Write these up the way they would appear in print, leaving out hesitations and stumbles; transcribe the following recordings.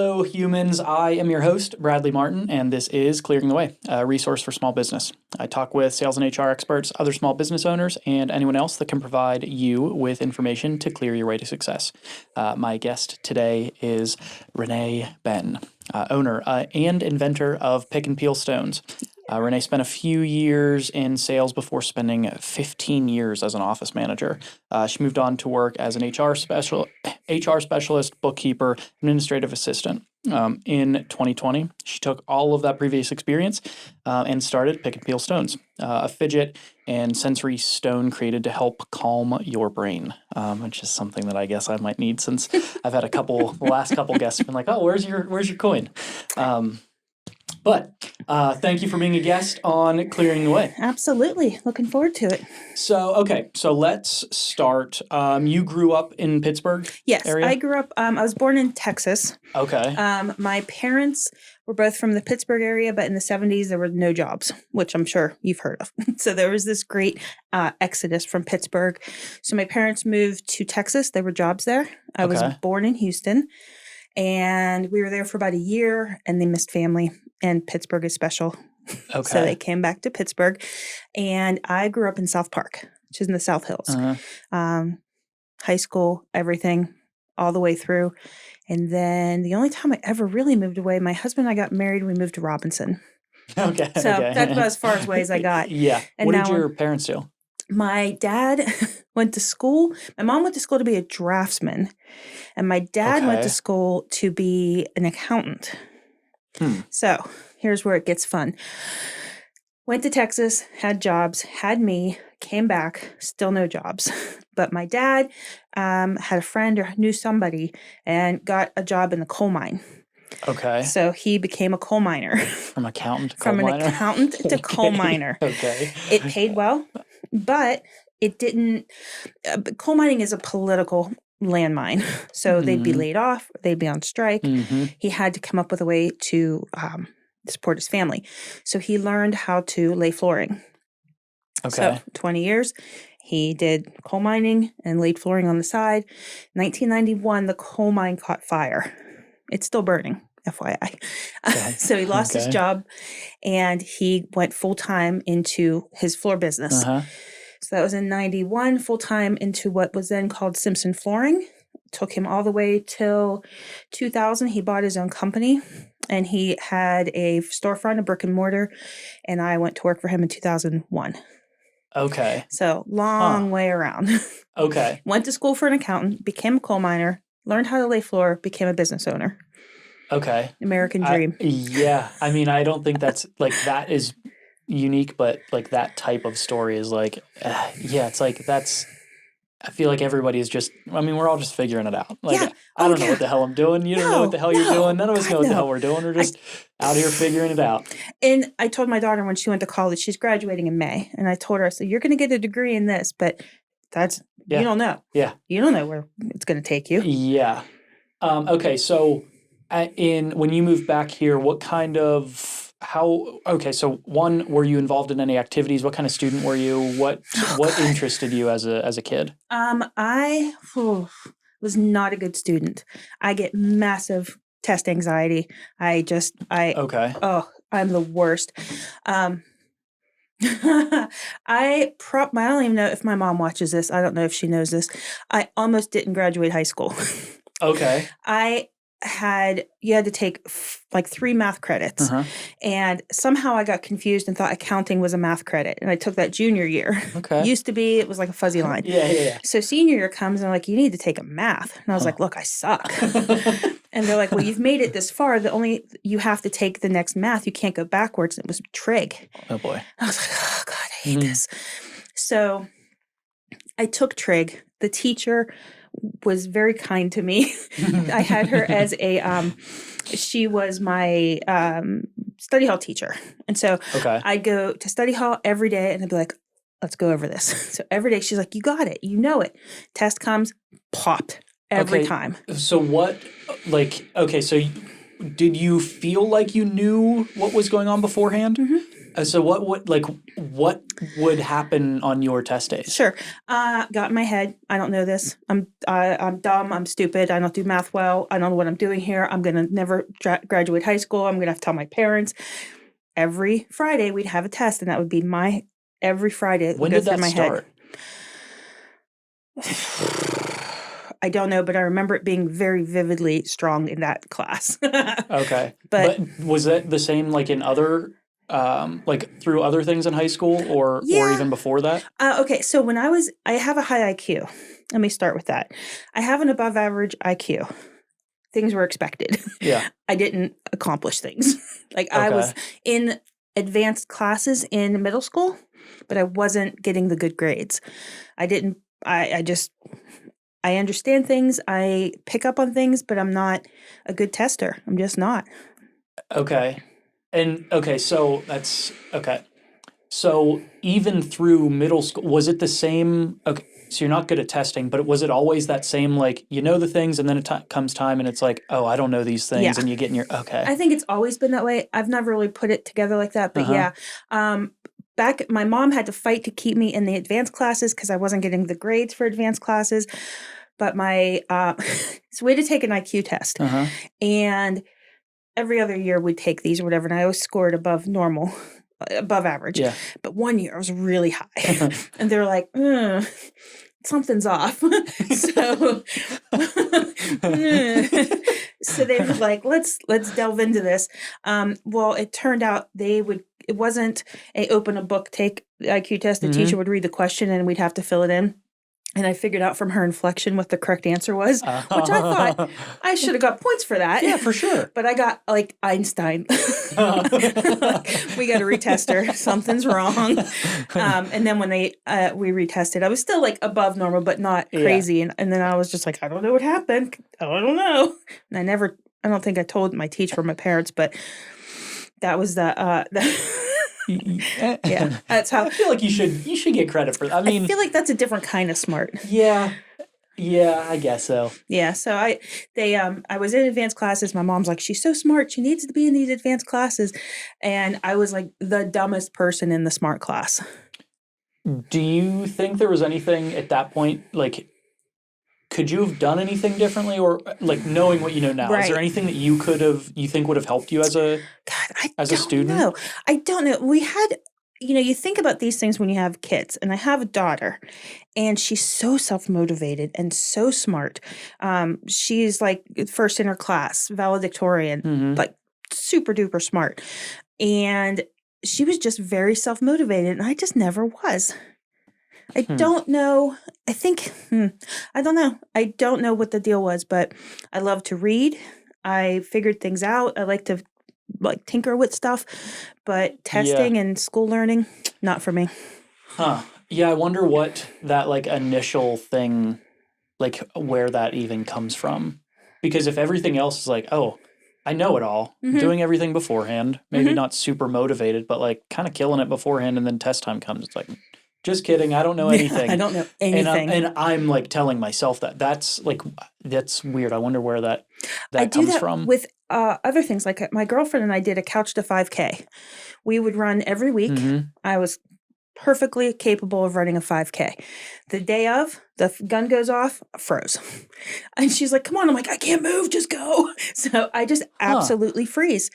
Hello, humans. I am your host, Bradley Martin, and this is Clearing the Way, a resource for small business. I talk with sales and HR experts, other small business owners, and anyone else that can provide you with information to clear your way to success. My guest today is Renee Benn, owner and inventor of PickNPeel stones. Renee spent a few years in sales before spending 15 years as an office manager. She moved on to work as an HR specialist, bookkeeper, administrative assistant. In 2020, she took all of that previous experience and started PickNPeel stones, a fidget and sensory stone created to help calm your brain, which is something that I guess I might need since I've had the last couple guests been like, oh, where's your coin? But thank you for being a guest on Clearing the Way. Absolutely. Looking forward to it. So let's start. You grew up in Pittsburgh area? I grew up, I was born in Texas. Okay. My parents were both from the Pittsburgh area, but in the 70s, there were no jobs, which I'm sure you've heard of. So there was this great exodus from Pittsburgh. So my parents moved to Texas. There were jobs there. I was born in Houston, and we were there for about a year, and they missed family. And Pittsburgh is special. Okay. So they came back to Pittsburgh. And I grew up in South Park, which is in the South Hills. High school, everything, all the way through. And then the only time I ever really moved away, my husband and I got married, we moved to Robinson. Okay. So that's about as far away as I got. Yeah. And what did your parents do? My dad went to school. My mom went to school to be a draftsman. And my dad went to school to be an accountant. So here's where it gets fun. Went to Texas, had jobs, had me, came back, still no jobs. But my dad had a friend or knew somebody and got a job in the coal mine. Okay. So he became a coal miner. From accountant to coal miner? From an accountant to coal miner. Okay. It paid well, but it didn't. Coal mining is a political landmine. So they'd be laid off, they'd be on strike. He had to come up with a way to support his family. So he learned how to lay flooring. Okay. So 20 years, he did coal mining and laid flooring on the side. 1991, the coal mine caught fire. It's still burning, FYI. Okay. So he lost his job and he went full-time into his floor business. So that was in 91, full-time into what was then called Simpson Flooring. Took him all the way till 2000. He bought his own company, and he had a storefront, a brick and mortar, and I went to work for him in 2001. Okay. So long way around. Okay. Went to school for an accountant, became a coal miner, learned how to lay floor, became a business owner. Okay. American dream. Yeah. I mean, I don't think that's that is unique, but that type of story is it's that's, I feel like everybody is just, we're all just figuring it out. I don't know what the hell I'm doing. You don't know what the hell you're doing. None of us know what the hell we're doing. We're just out here figuring it out. And I told my daughter when she went to college, she's graduating in May. And I told her, I said, you're going to get a degree in this, but you don't know. Yeah. You don't know where it's going to take you. Yeah. Okay. So when you moved back here, what kind of, so one, were you involved in any activities? What kind of student were you? What interested you as a kid? I was not a good student. I get massive test anxiety. I'm the worst. I don't even know if my mom watches this. I don't know if she knows this. I almost didn't graduate high school. Okay. You had to take 3 math credits. And somehow I got confused and thought accounting was a math credit. And I took that junior year. Okay. Used to be, it was like a fuzzy line. Yeah. So senior year comes and I'm like, you need to take a math. And I was like, look, I suck. And they're like, well, you've made it this far. You have to take the next math. You can't go backwards. And it was trig. Oh boy. I was like, oh God, I hate this. So I took trig. The teacher was very kind to me. I had her as she was my study hall teacher. And so I'd go to study hall every day and I'd be like, let's go over this. So every day she's like, you got it. You know it. Test comes, popped every time. So so did you feel like you knew what was going on beforehand? So what would happen on your test days? Sure. Got in my head. I don't know this. I'm dumb. I'm stupid. I don't do math well. I don't know what I'm doing here. I'm going to never graduate high school. I'm going to have to tell my parents. Every Friday we'd have a test, and that would be every Friday. When did that start? I don't know, but I remember it being very vividly strong in that class. Okay. But was that the same like in other like through other things in high school or even before that? Okay, so when I have a high IQ. Let me start with that. I have an above average IQ. Things were expected. Yeah. I didn't accomplish things. Like I was in advanced classes in middle school, but I wasn't getting the good grades. I understand things. I pick up on things, but I'm not a good tester. I'm just not. Okay. So that's okay. So even through middle school, was it the same? Okay. So you're not good at testing, but was it always that same, like, you know the things and then it comes time and it's like, oh, I don't know these things and you get in your, okay. I think it's always been that way. I've never really put it together like that, but yeah. My mom had to fight to keep me in the advanced classes because I wasn't getting the grades for advanced classes. But so we had to take an IQ test. And every other year we'd take these or whatever, and I always scored above normal, above average. Yeah. But one year I was really high. And they were like, something's off. So so they were like, let's delve into this. Well, it turned out it wasn't a open a book, take the IQ test. The teacher would read the question and we'd have to fill it in. And I figured out from her inflection what the correct answer was, which I thought I should have got points for that. Yeah, for sure. But I got like Einstein. We got to retest her. Something's wrong. And then when we retested, I was still like above normal, but not crazy. Yeah. And then I was just like, I don't know what happened. I don't know. And I don't think I told my teacher or my parents, but that was yeah, that's how I feel like you should get credit for that. I mean, I feel like that's a different kind of smart. Yeah, I guess so. Yeah, so I was in advanced classes. My mom's like, she's so smart. She needs to be in these advanced classes, and I was like the dumbest person in the smart class. Do you think there was anything at that point, like, could you have done anything differently, or like knowing what you know now? Right. Is there anything that you think would have helped you as a student? I don't know. We had, you think about these things when you have kids, and I have a daughter, and she's so self-motivated and so smart. She's like first in her class, valedictorian, like super duper smart, and she was just very self-motivated, and I just never was. I don't know. I think, I don't know. I don't know what the deal was, but I love to read. I figured things out. I like to tinker with stuff, but testing and school learning, not for me. Huh. Yeah, I wonder what that like initial thing, like where that even comes from. Because if everything else is like, oh, I know it all, doing everything beforehand, maybe not super motivated, but like kind of killing it beforehand, and then test time comes, it's like, just kidding. I don't know anything. I don't know anything. And I'm like telling myself that. That's weird. I wonder where that comes from. With other things. Like my girlfriend and I did a couch to 5K. We would run every week. I was perfectly capable of running a 5K. The day of, the gun goes off, froze. And she's like, come on. I'm like, I can't move. Just go. So I just absolutely freeze.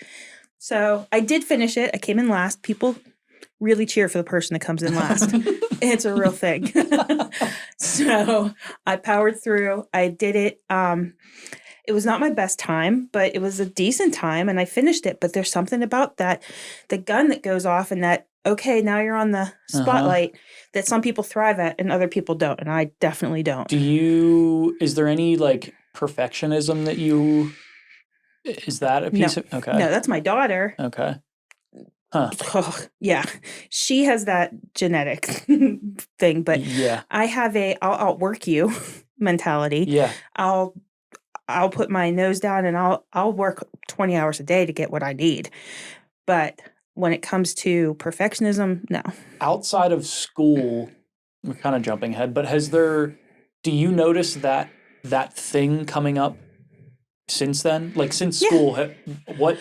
So I did finish it. I came in last. People really cheer for the person that comes in last. It's a real thing. So I powered through. I did it. It was not my best time, but it was a decent time, and I finished it. But there's something about the gun that goes off, and that, okay, now you're on the spotlight, that some people thrive at and other people don't, and I definitely don't. Is there any like perfectionism that is that a piece of, okay. No, that's my daughter. Okay. Huh. Oh, yeah. She has that genetic thing, but I have I'll outwork you mentality. Yeah. I'll put my nose down and I'll work 20 hours a day to get what I need. But when it comes to perfectionism, no. Outside of school, we're kind of jumping ahead, but do you notice that thing coming up since then? Like since school, what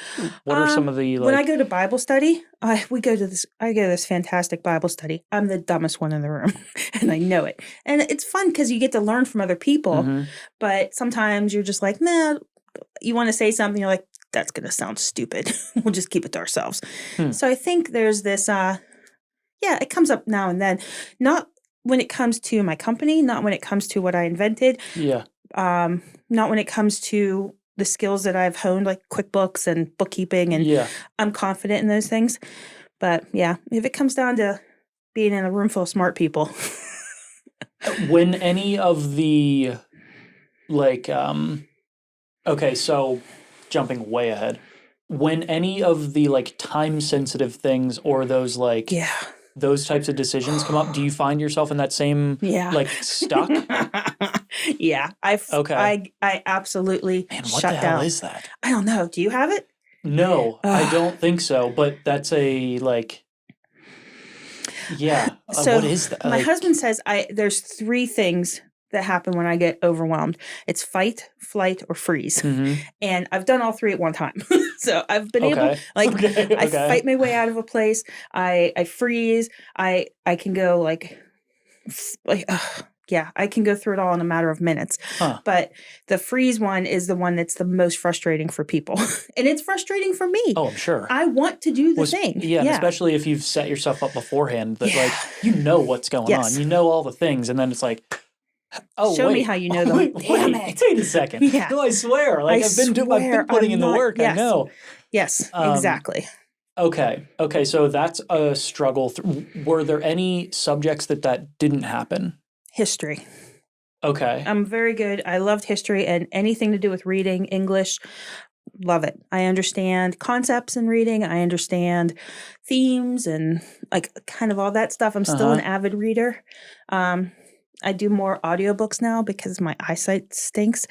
are some of the when I go to Bible study, I go to this fantastic Bible study. I'm the dumbest one in the room and I know it. And it's fun because you get to learn from other people, but sometimes you're just like, nah, you want to say something, you're like, that's going to sound stupid. We'll just keep it to ourselves. So I think there's this, it comes up now and then, not when it comes to my company, not when it comes to what I invented. Yeah. Not when it comes to the skills that I've honed, like QuickBooks and bookkeeping, and I'm confident in those things. But yeah, if it comes down to being in a room full of smart people. When any of the, like, okay, so jumping way ahead, when any of the like time-sensitive things or those like those types of decisions come up, do you find yourself in that same like stuck? I absolutely Man, what shut the hell down. is that? I don't know. Do you have it? No, I don't think so. But that's a like, So what is that? My husband says there's 3 things that happen when I get overwhelmed. It's fight, flight, or freeze. And I've done all 3 at one time. So I've been able, I fight my way out of a place. I freeze. I can go like I can go through it all in a matter of minutes. But the freeze one is the one that's the most frustrating for people. And it's frustrating for me. Oh, I'm sure. I want to do the thing. Yeah, especially if you've set yourself up beforehand that like, you know what's going on. You know all the things. And then it's like, show me how you know them. Damn it. Wait a second. No, I swear. Like I've been putting in the work. I know. Yes, exactly. Okay. So that's a struggle. Were there any subjects that didn't happen? History. Okay. I'm very good. I loved history and anything to do with reading, English. Love it. I understand concepts in reading. I understand themes and like kind of all that stuff. I'm still an avid reader. I do more audiobooks now because my eyesight stinks.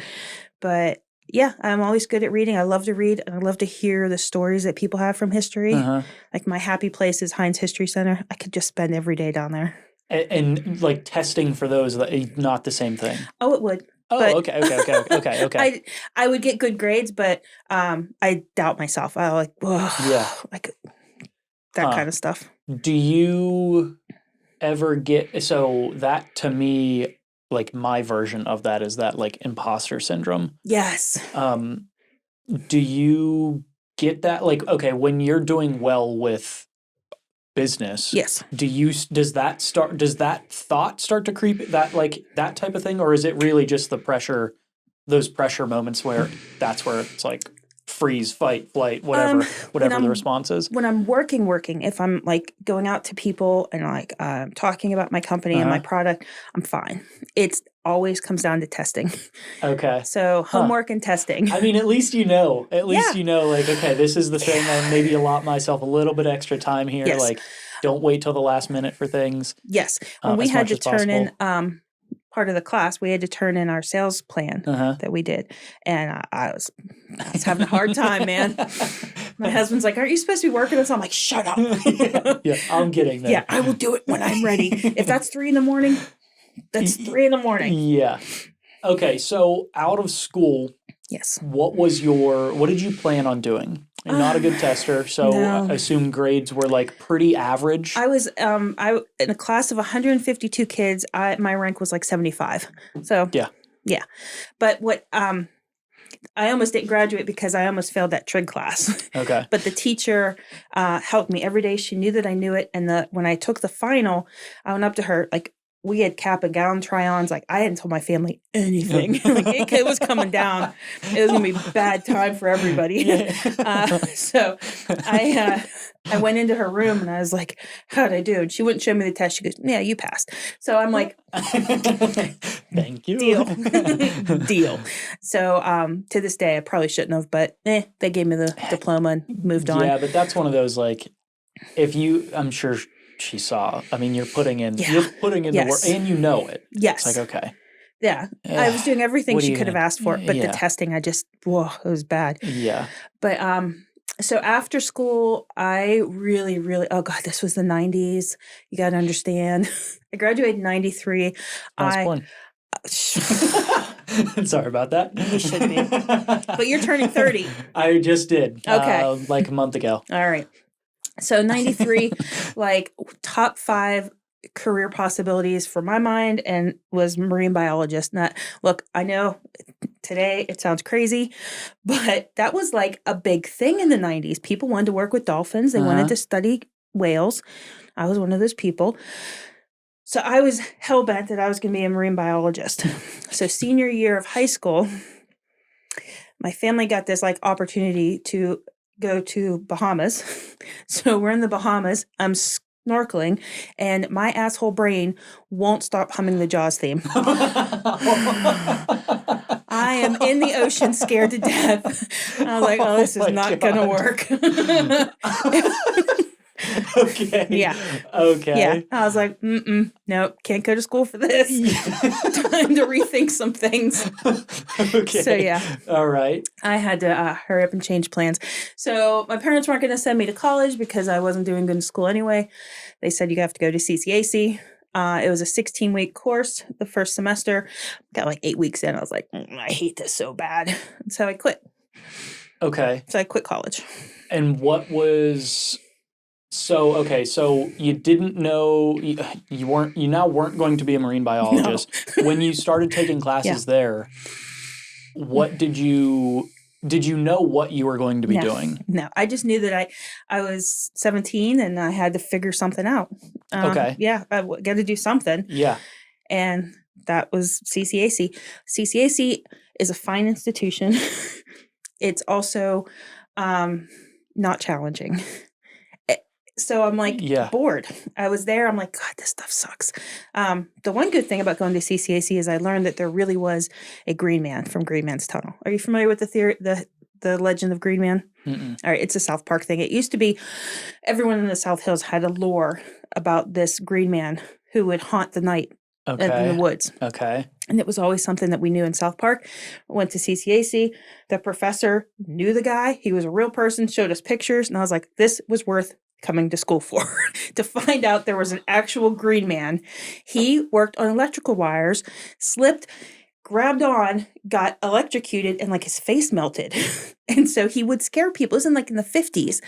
But yeah, I'm always good at reading. I love to read and I love to hear the stories that people have from history. Like my happy place is Heinz History Center. I could just spend every day down there. And like testing for those, not the same thing. Oh, it would. Oh, okay. I would get good grades, but I doubt myself. I like, like that kind of stuff. Do you ever get, so that to me, like my version of that is that like imposter syndrome. Yes. Do you get that? Like, okay, when you're doing well with business, does that thought start to creep, that like that type of thing, or is it really just those pressure moments where that's where it's like freeze, fight, flight, whatever the response is? When I'm working, if I'm like going out to people and like talking about my company and my product, I'm fine. It's always comes down to testing. Okay. So homework and testing. I mean, at least you know, like, okay, this is the thing. I maybe allot myself a little bit extra time here. Yes. Like, don't wait till the last minute for things. Yes. When we had to turn in part of the class, we had to turn in our sales plan that we did. And I was having a hard time, man. My husband's like, aren't you supposed to be working? So I'm like, shut up. I'm getting there. Yeah, I will do it when I'm ready. If that's 3 a.m, that's 3 a.m. Yeah. Okay, so out of school, what did you plan on doing? You're not a good tester, so no. I assume grades were like pretty average. I was in a class of 152 kids. My rank was like 75. So yeah. But what I almost didn't graduate because I almost failed that trig class. Okay. But the teacher helped me every day. She knew that I knew it, and when I took the final, I went up to her like. We had cap and gown try-ons. Like, I hadn't told my family anything. Like, it was coming down. It was going to be a bad time for everybody. So I went into her room and I was like, how'd I do? And she wouldn't show me the test. She goes, yeah, you passed. So I'm like, thank you. Deal. So to this day, I probably shouldn't have, but they gave me the diploma and moved on. Yeah, but that's one of those, like, I'm sure she saw. I mean, you're putting in the work, and you know it. Yes. It's like, okay. Yeah. I was doing everything she could have asked for, but the testing, it was bad. Yeah. But so after school, I really, really, oh God, this was the 90s. You got to understand. I graduated in 93. Sorry about that. You should be. But you're turning 30. I just did. Okay. Like a month ago. All right. So 93, like top 5 career possibilities for my mind, and was marine biologist. Not, look, I know today it sounds crazy, but that was like a big thing in the 90s. People wanted to work with dolphins. They wanted to study whales. I was one of those people. So I was hell-bent that I was going to be a marine biologist. So senior year of high school, my family got this like opportunity to go to Bahamas. So we're in the Bahamas. I'm snorkeling, and my asshole brain won't stop humming the Jaws theme. I am in the ocean, scared to death. I was like, oh, this is not going to work. Okay. Yeah. Okay. Yeah. I was like, nope, can't go to school for this. Time to rethink some things. Okay. So, yeah. All right. I had to hurry up and change plans. So my parents weren't going to send me to college because I wasn't doing good in school anyway. They said, you have to go to CCAC. It was a 16-week course the first semester. Got like 8 weeks in. I was like, I hate this so bad. And so I quit. Okay. So I quit college. And what was... So, okay, so you didn't know, you now weren't going to be a marine biologist. No. When you started taking classes there, what did you know what you were going to be doing? No, I just knew that I was 17 and I had to figure something out. Okay. Yeah, I got to do something. Yeah. And that was CCAC. CCAC is a fine institution. It's also not challenging. So I'm like bored. I was there. I'm like, God, this stuff sucks. The one good thing about going to CCAC is I learned that there really was a Green Man from Green Man's Tunnel. Are you familiar with the theory, the legend of Green Man? Mm-mm. All right, it's a South Park thing. It used to be everyone in the South Hills had a lore about this Green Man who would haunt the night in the woods. Okay. And it was always something that we knew in South Park. Went to CCAC. The professor knew the guy. He was a real person, showed us pictures. And I was like, this was worth coming to school for, to find out there was an actual Green Man. He worked on electrical wires, slipped, grabbed on, got electrocuted, and like his face melted. And so he would scare people. It was in like in the 50s.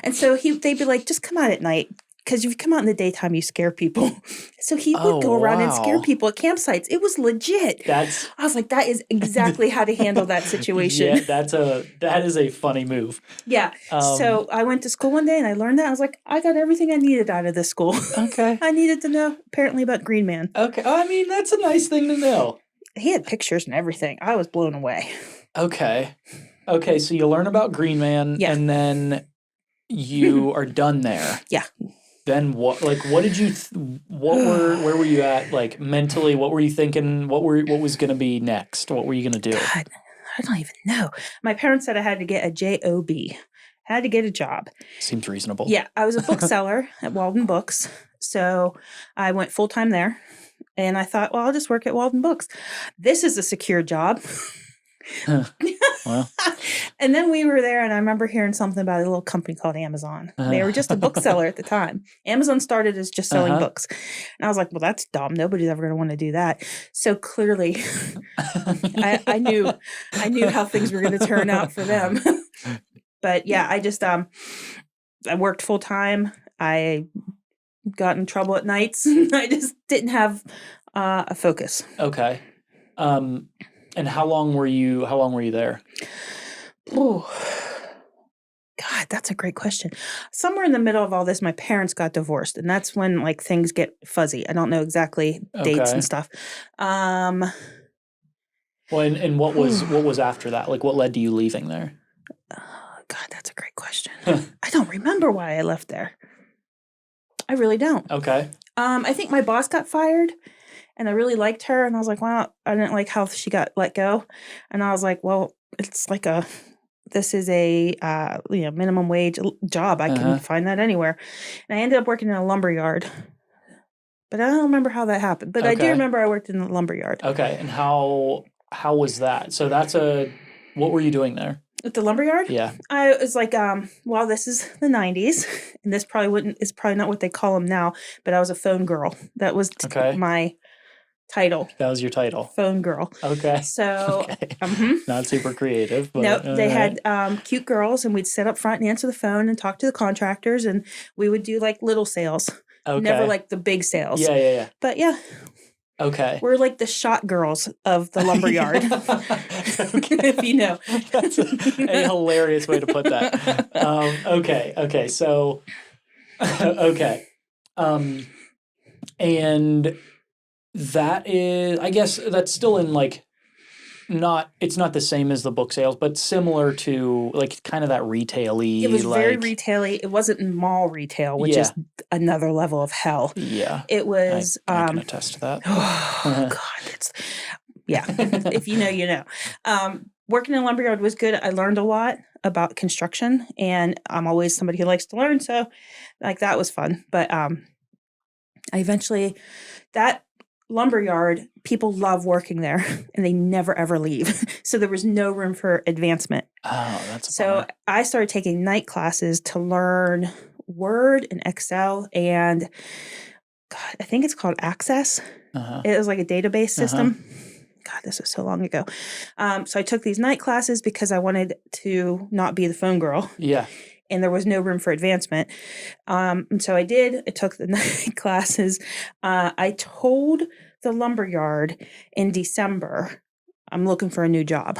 And so they'd be like, just come out at night. Because if you come out in the daytime, you scare people. So he would go around and scare people at campsites. It was legit. I was like, that is exactly how to handle that situation. Yeah, that is a funny move. Yeah. So I went to school one day and I learned that. I was like, I got everything I needed out of this school. Okay. I needed to know apparently about Green Man. Okay. Oh, I mean, that's a nice thing to know. He had pictures and everything. I was blown away. Okay. Okay. So you learn about Green Man and then you are done there. Yeah. Then what? Like, what did you? Where were you at? Like mentally, what were you thinking? What was going to be next? What were you going to do? God, I don't even know. My parents said I had to get a job. Had to get a job. Seems reasonable. Yeah, I was a bookseller at Walden Books, so I went full time there, and I thought, well, I'll just work at Walden Books. This is a secure job. Well. And then we were there, and I remember hearing something about a little company called Amazon. They were just a bookseller at the time. Amazon started as just selling books. And I was like, well, that's dumb. Nobody's ever going to want to do that. So clearly, I knew how things were going to turn out for them. But yeah, I just I worked full time. I got in trouble at nights. I just didn't have a focus. Okay. And how long were you there? Oh, God, that's a great question. Somewhere in the middle of all this, my parents got divorced, and that's when like things get fuzzy. I don't know exactly dates and stuff. Well, and what was after that? Like, what led to you leaving there? God, that's a great question. I don't remember why I left there. I really don't. Okay. I think my boss got fired. And I really liked her. And I was like, well, I didn't like how she got let go. And I was like, well, it's like this is a minimum wage job. I can find that anywhere. And I ended up working in a lumber yard. But I don't remember how that happened. But I do remember I worked in the lumber yard. Okay. And how was that? So what were you doing there? At the lumber yard? Yeah. I was like, well, this is the 90s. And this probably not what they call them now. But I was a phone girl. That was title. That was your title. Phone girl. Okay. So, okay. Not super creative. But, nope. They had cute girls, and we'd sit up front and answer the phone and talk to the contractors, and we would do like little sales. Okay. Never like the big sales. Yeah. But yeah. Okay. We're like the shot girls of the lumberyard. If you know. That's a hilarious way to put that. Okay. So, okay. And that is, I guess that's still in like, it's not the same as the book sales, but similar to like kind of that retail-y. It was very retail-y. It wasn't mall retail, which is another level of hell. Yeah. It was. I can attest to that. Oh, God. If you know, you know. Working in a lumberyard was good. I learned a lot about construction, and I'm always somebody who likes to learn. So like that was fun. But I eventually, that lumberyard, people love working there and they never ever leave. So there was no room for advancement. Oh, that's so bummer. I started taking night classes to learn Word and Excel and God, I think it's called Access. It was like a database system. God, this was so long ago. So I took these night classes because I wanted to not be the phone girl. Yeah. And there was no room for advancement. And so I did. I took the night classes. I told the lumberyard in December, I'm looking for a new job.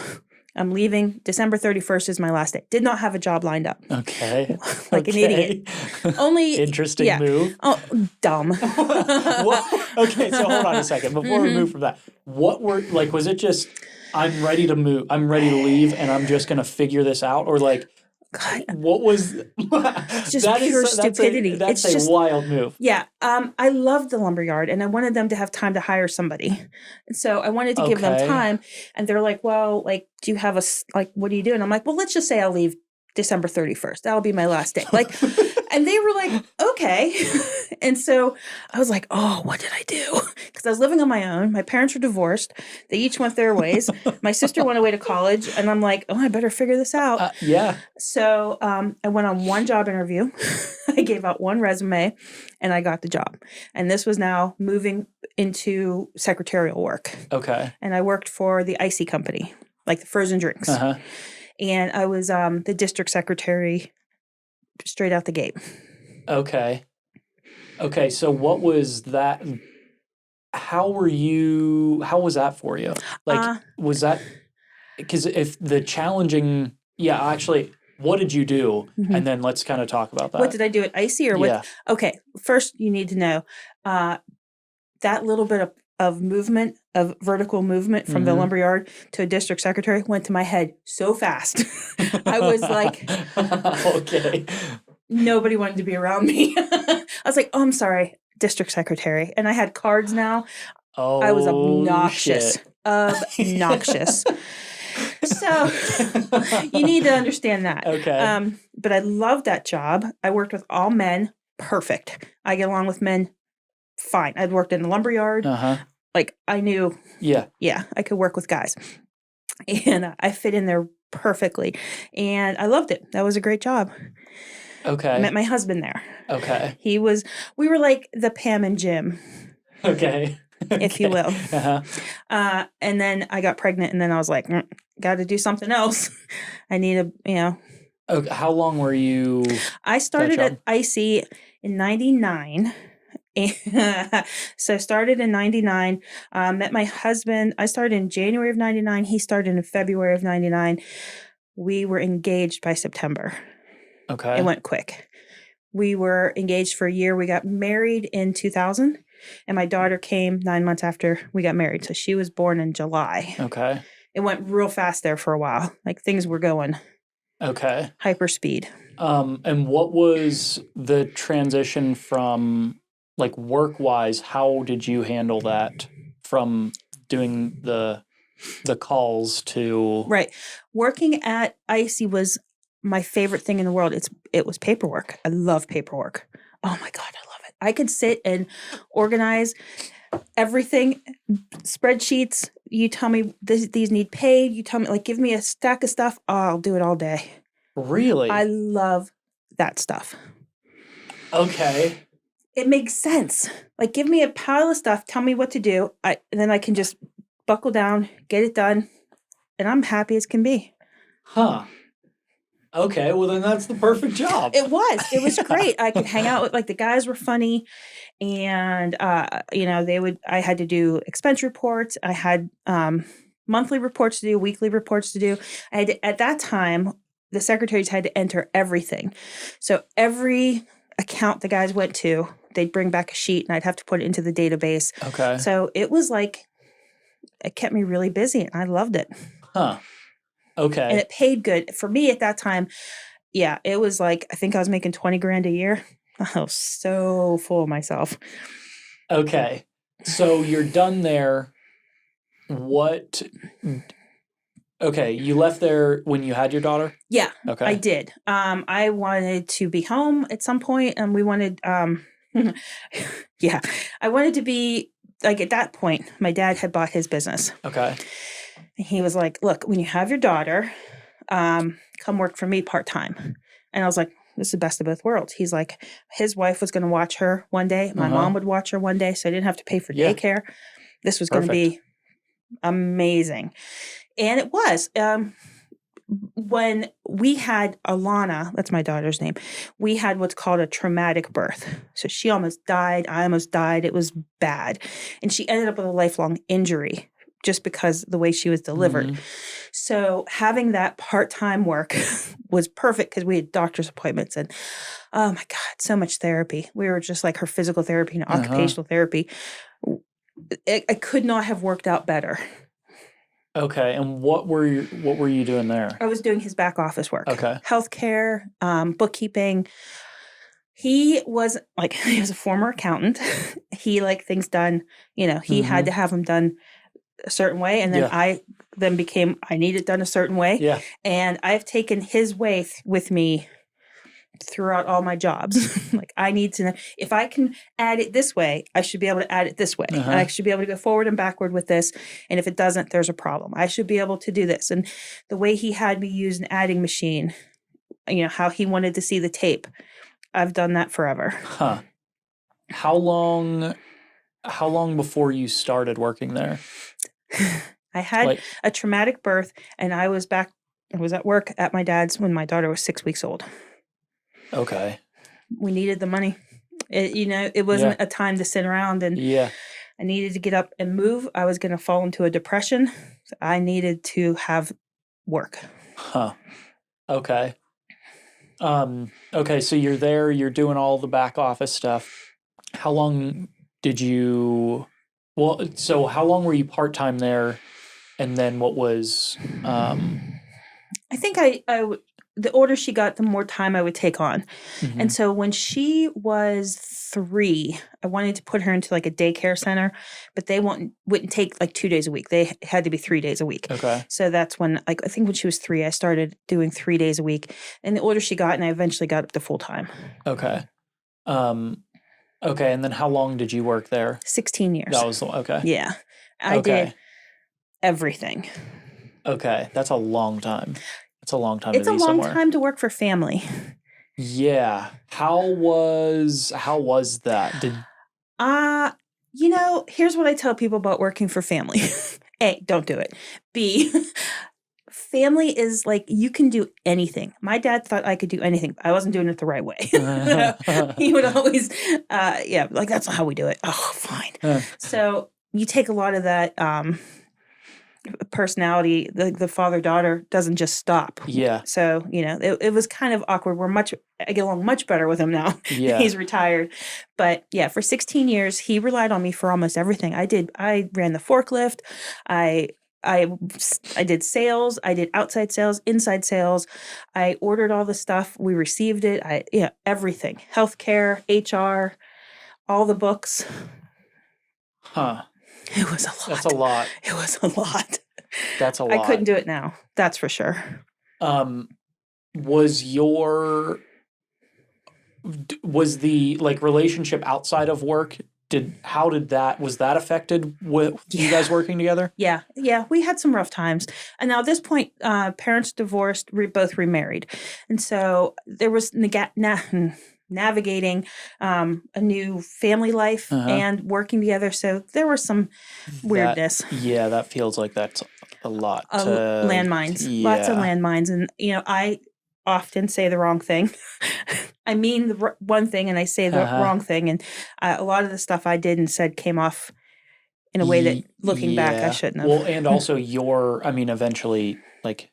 I'm leaving. December 31st is my last day. Did not have a job lined up. Okay. Like an idiot. Only interesting move. Oh, dumb. Okay, so hold on a second. Before we move from that, what were like? Was it just I'm ready to move? I'm ready to leave, and I'm just going to figure this out, or like? God. What was it's just pure stupidity. That's it's a wild move. Yeah. I loved the lumberyard and I wanted them to have time to hire somebody. And so I wanted to give them time. And they're like, well, like, do you have what do you do? And I'm like, well, let's just say I'll leave December 31st. That'll be my last day. Like, and they were like, okay. And so I was like, oh, what did I do? Because I was living on my own. My parents were divorced. They each went their ways. My sister went away to college. And I'm like, oh, I better figure this out. Yeah. So I went on one job interview. I gave out one resume and I got the job. And this was now moving into secretarial work. Okay. And I worked for the icy company, like the frozen drinks. And I was the district secretary straight out the gate. Okay. So what was that? How was that for you? Like, was that, because if the challenging, actually, what did you do? And then let's kind of talk about that. What did I do at icy or what? Yeah. Okay. First, you need to know that little bit of movement, of vertical movement from the lumberyard to a district secretary went to my head so fast. I was like, okay. Nobody wanted to be around me. I was like, oh, I'm sorry, district secretary. And I had cards now. Oh, I was obnoxious. Shit. Obnoxious. So you need to understand that. Okay. But I loved that job. I worked with all men. Perfect. I get along with men fine. I'd worked in the lumberyard. Like I knew. Yeah, I could work with guys. And I fit in there perfectly. And I loved it. That was a great job. Okay. I met my husband there. Okay. We were like the Pam and Jim. Okay. If you will. And then I got pregnant and then I was like, got to do something else. I need Okay. How long were you? I started at Icy in 99. So I started in 99, met my husband. I started in January of 99. He started in February of 99. We were engaged by September. Okay. It went quick. We were engaged for a year. We got married in 2000 and my daughter came 9 months after we got married. So she was born in July. Okay. It went real fast there for a while. Like things were going. Okay. Hyper speed. And what was the transition from like work-wise? How did you handle that from doing the calls to right? Working at Icy was my favorite thing in the world. It was paperwork. I love paperwork. Oh my God, I love it. I could sit and organize everything, spreadsheets. You tell me these need paid. You tell me, like, give me a stack of stuff. Oh, I'll do it all day. Really? I love that stuff. Okay. it makes sense. Like, give me a pile of stuff, tell me what to do, and then I can just buckle down, get it done, and I'm happy as can be. Huh. Okay, well then that's the perfect job. It was great. I could hang out with, like, the guys were funny, and I had to do expense reports. I had monthly reports to do, weekly reports to do. At that time, the secretaries had to enter everything. So every account the guys went to, they'd bring back a sheet and I'd have to put it into the database. Okay. So it was like, it kept me really busy and I loved it. Huh. Okay. And it paid good. For me at that time, yeah, it was like, I think I was making 20 grand a year. I was so full of myself. Okay. So you're done there. Okay, you left there when you had your daughter? Yeah, Okay. I did. I wanted to be home at some point, and we wanted, yeah, I wanted to be, like, at that point, my dad had bought his business. Okay. And he was like, look, when you have your daughter, come work for me part-time. And I was like, this is the best of both worlds. He's like, his wife was going to watch her one day. My mom would watch her one day, so I didn't have to pay for daycare. This was going to be amazing. And it was. When we had Alana, that's my daughter's name, we had what's called a traumatic birth. So she almost died. I almost died. It was bad. And she ended up with a lifelong injury just because the way she was delivered. Mm-hmm. So having that part-time work was perfect because we had doctor's appointments and, oh my God, so much therapy. We were just like her physical therapy and occupational therapy. It could not have worked out better. Okay, and what were you doing there? I was doing his back office work. Okay. Healthcare, bookkeeping. He was a former accountant. He liked things done, he had to have them done a certain way. And then I need it done a certain way. Yeah. And I've taken his way with me throughout all my jobs. Like, I need to know if I can add it this way, I should be able to add it this way. And I should be able to go forward and backward with this. And if it doesn't, there's a problem. I should be able to do this. And the way he had me use an adding machine, how he wanted to see the tape, I've done that forever. Huh. How long before you started working there? I had a traumatic birth and I was at work at my dad's when my daughter was 6 weeks old. Okay. We needed the money. It wasn't a time to sit around and I needed to get up and move. I was going to fall into a depression. So I needed to have work. Huh. Okay. Okay, so you're there, you're doing all the back office stuff. How long how long were you part-time there? And then what was, I think the older she got, the more time I would take on. mm-hmm. And so when she was 3, I wanted to put her into like a daycare center, but they wouldn't take like 2 days a week. They had to be 3 days a week. Okay. So that's when, I think when she was 3, I started doing 3 days a week. And the older she got, and I eventually got up to full time. Okay. Okay, and then how long did you work there? 16 years. That was okay. Yeah. I did everything. Okay, that's a long time. It's a long time It's to be a long somewhere. time to work for family. Yeah. How was that? Here's what I tell people about working for family. A, don't do it. B, family is like, you can do anything. My dad thought I could do anything. I wasn't doing it the right way. He would always, that's not how we do it. Oh, fine. So you take a lot of that personality. The father-daughter doesn't just stop. Yeah. So, it was kind of awkward. I get along much better with him now. Yeah. He's retired. But yeah, for 16 years, he relied on me for almost everything. I ran the forklift. I did sales. I did outside sales, inside sales. I ordered all the stuff. We received it. Everything. Healthcare, HR, all the books. Huh. It was a lot. That's a lot. It was a lot. That's a lot. I couldn't do it now. That's for sure. Was the relationship outside of work, was that affected with you guys working together? Yeah. We had some rough times. And now at this point, parents divorced, both remarried. And so there was navigating a new family life and working together. So there was some weirdness. That feels like that's a lot. Landmines. Lots of landmines. And, I often say the wrong thing. I mean the one thing and I say the wrong thing. And a lot of the stuff I did and said came off in a way that, looking back, I shouldn't have. Well, and also eventually, like,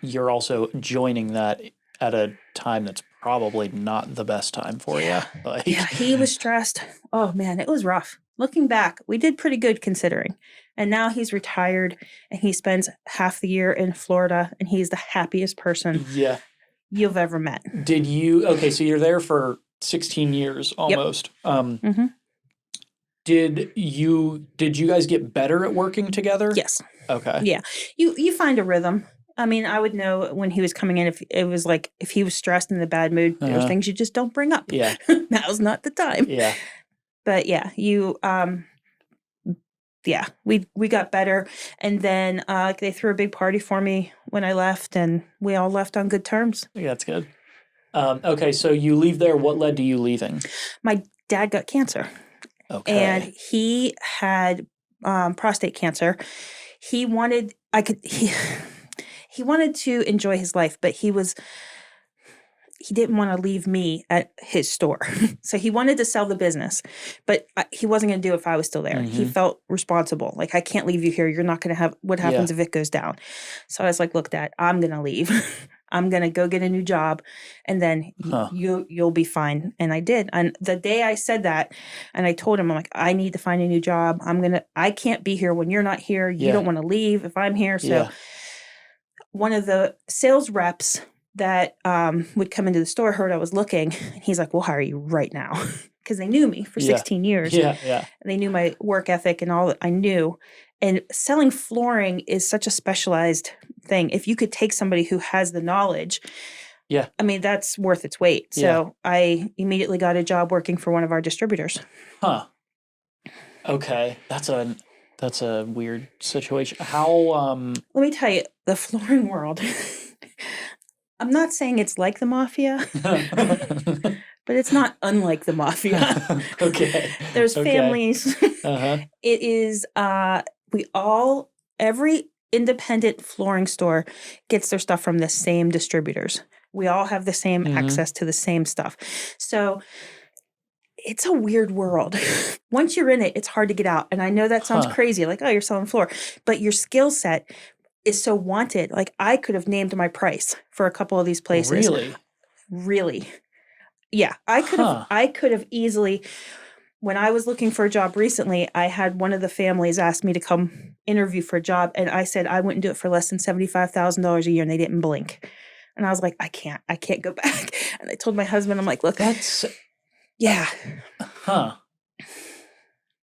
you're also joining that at a time that's probably not the best time for you. Like, yeah, he was stressed. Oh, man, it was rough. Looking back, we did pretty good considering. And now he's retired and he spends half the year in Florida and he's the happiest person you've ever met. So you're there for 16 years almost. Yep. Did you guys get better at working together? Yes. Okay. Yeah. You find a rhythm. I mean, I would know when he was coming in if it was like if he was stressed and in a bad mood, there are things you just don't bring up. Yeah. Now's not the time. Yeah. But yeah, we got better. And then they threw a big party for me when I left and we all left on good terms. Yeah, that's good. Okay, so you leave there. What led to you leaving? My dad got cancer. Okay. And he had prostate cancer. He wanted he wanted to enjoy his life, but he didn't want to leave me at his store. So he wanted to sell the business, but he wasn't going to do it if I was still there. He felt responsible. Like, I can't leave you here. You're not going to have what happens if it goes down. So I was like, look, Dad, I'm going to leave. I'm going to go get a new job and then you'll be fine. And I did. And the day I said that and I told him, I'm like, I need to find a new job. I can't be here when you're not here. You don't want to leave if I'm here. So one of the sales reps that would come into the store heard I was looking. And he's like, we'll hire you right now. Because they knew me for 16 years. Yeah. And they knew my work ethic and all that I knew. And selling flooring is such a specialized thing. If you could take somebody who has the knowledge, I mean, that's worth its weight. So I immediately got a job working for one of our distributors. Huh. Okay. That's a weird situation. How Let me tell you, the flooring world. I'm not saying it's like the mafia, but it's not unlike the mafia. Okay. There's families. It is every independent flooring store gets their stuff from the same distributors. We all have the same access to the same stuff. So it's a weird world. Once you're in it, it's hard to get out. And I know that sounds crazy, like, oh, you're selling floor. But your skill set is so wanted. Like, I could have named my price for a couple of these places. Really? Yeah. I could have easily, when I was looking for a job recently, I had one of the families ask me to come interview for a job. And I said, I wouldn't do it for less than $75,000 a year. And they didn't blink. And I was like, I can't go back. And I told my husband, I'm like, look, yeah.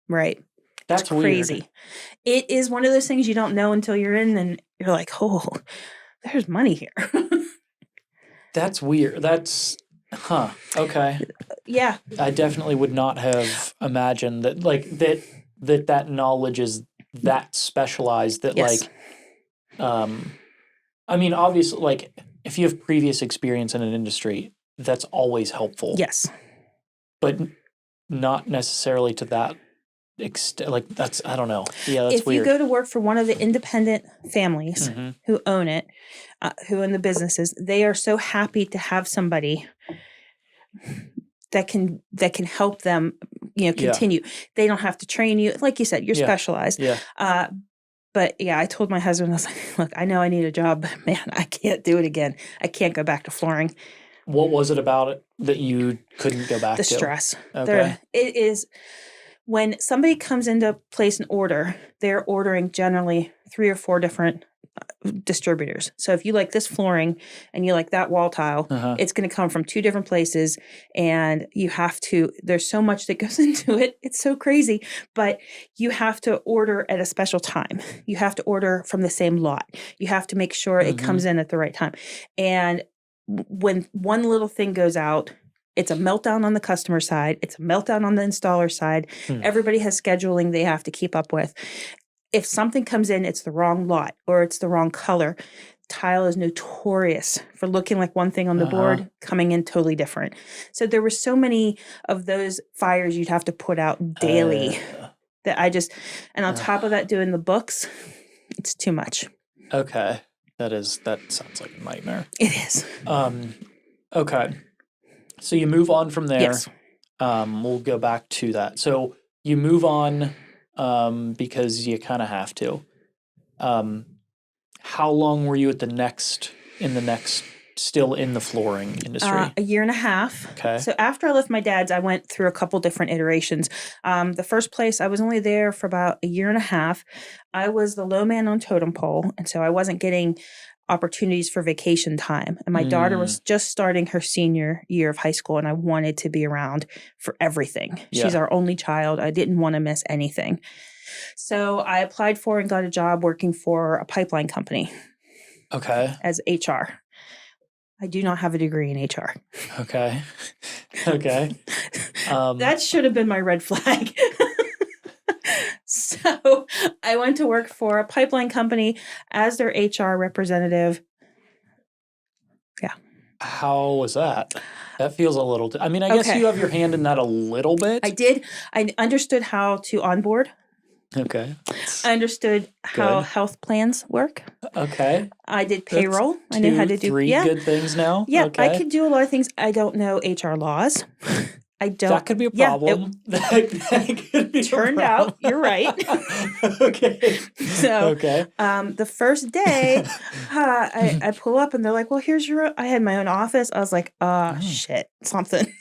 Right. That's crazy. Weird. It is one of those things you don't know until you're in and you're like, oh, there's money here. That's weird. Okay. Yeah. I definitely would not have imagined that, like, that knowledge is that specialized that, I mean, obviously, like, if you have previous experience in an industry, that's always helpful. Yes. But not necessarily to that extent. Like, that's, I don't know. Yeah, that's weird. If you go to work for one of the independent families who own it, who own the businesses, they are so happy to have somebody that can help them, continue. They don't have to train you. Like you said, you're specialized. Yeah. But yeah, I told my husband, I was like, look, I know I need a job, but man, I can't do it again. I can't go back to flooring. What was it about it that you couldn't go back to? The stress. Okay. It is when somebody comes in to place an order, they're ordering generally 3 or 4 different distributors. So if you like this flooring and you like that wall tile, it's going to come from 2 different places and there's so much that goes into it. It's so crazy, but you have to order at a special time. You have to order from the same lot. You have to make sure it comes in at the right time. And when one little thing goes out, it's a meltdown on the customer side. It's a meltdown on the installer side. Everybody has scheduling they have to keep up with. If something comes in, it's the wrong lot or it's the wrong color, tile is notorious for looking like one thing on the board, coming in totally different. So there were so many of those fires you'd have to put out daily that and on top of that, doing the books, it's too much. Okay. That sounds like a nightmare. It is. Okay. So you move on from there. Yes. We'll go back to that. So you move on because you kind of have to. How long were you at still in the flooring industry? A year and a half. Okay. So after I left my dad's, I went through a couple different iterations. The first place, I was only there for about a year and a half. I was the low man on totem pole, and so I wasn't getting opportunities for vacation time. And my daughter was just starting her senior year of high school, and I wanted to be around for everything. Yeah. She's our only child. I didn't want to miss anything. So I applied for and got a job working for a pipeline company. Okay. As HR. I do not have a degree in HR. Okay. Okay. That should have been my red flag. So I went to work for a pipeline company as their HR representative. Yeah. How was that? That feels a little... I mean, I guess you have your hand in that a little bit. I did. I understood how to onboard. Okay. I understood how health plans work. Okay. I did payroll. I knew how to do... three good things now? Yeah, okay. I could do a lot of things. I don't know HR laws. I don't... That could be a problem. That could be turned out, you're right. Okay. So, the first day, I pull up and they're like, well, here's your... I had my own office. I was like, shit, something.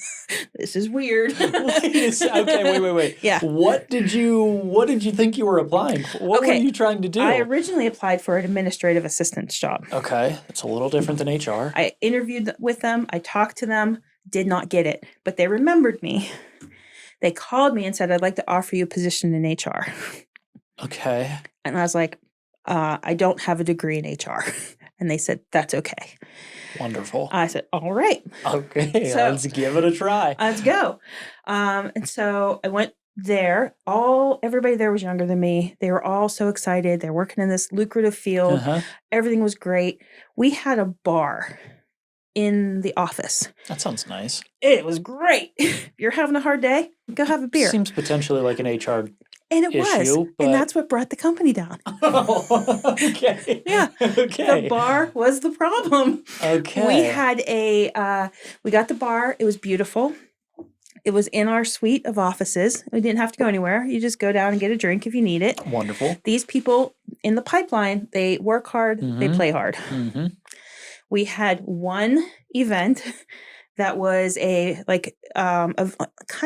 This is weird. Okay, wait. Yeah. What did you think you were applying for? What were you trying to do? I originally applied for an administrative assistant's job. Okay. It's a little different than HR. I interviewed with them. I talked to them. Did not get it, but they remembered me. They called me and said, I'd like to offer you a position in HR. Okay. And I was like, I don't have a degree in HR. And they said, that's okay. Wonderful. I said, all right. Okay, so, let's give it a try. Let's go. And so I went there. Everybody there was younger than me. They were all so excited. They're working in this lucrative field. Everything was great. We had a bar in the office. That sounds nice. It was great. If you're having a hard day, go have a beer. Seems potentially like an HR and it issue, was. And that's what brought the company down. Oh, okay. Yeah. Okay. The bar was the problem. Okay. We had we got the bar. It was beautiful. It was in our suite of offices. We didn't have to go anywhere. You just go down and get a drink if you need it. Wonderful. These people in the pipeline, they work hard, they play hard. We had one event that was kind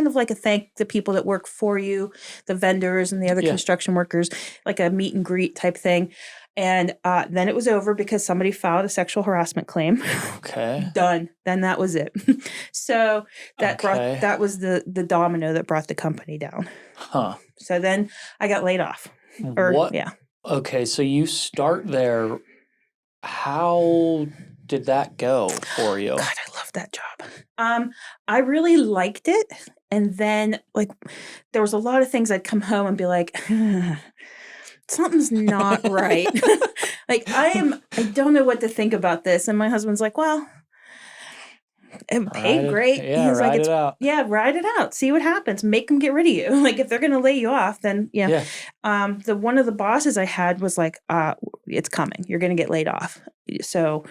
of like a thank the people that work for you, the vendors and the other construction workers, like a meet and greet type thing. And then it was over because somebody filed a sexual harassment claim. Okay. Done. Then that was it. So that was the domino that brought the company down. Huh. So then I got laid off. Okay, so you start there. How did that go for you? God, I love that job. I really liked it. And then there was a lot of things I'd come home and be like, something's not right. I don't know what to think about this. And my husband's like, well, it paid great. Yeah, He's ride it out. Yeah, ride it out. See what happens. Make them get rid of you. If they're going to lay you off, then yeah. One of the bosses I had was like, it's coming. You're going to get laid off. So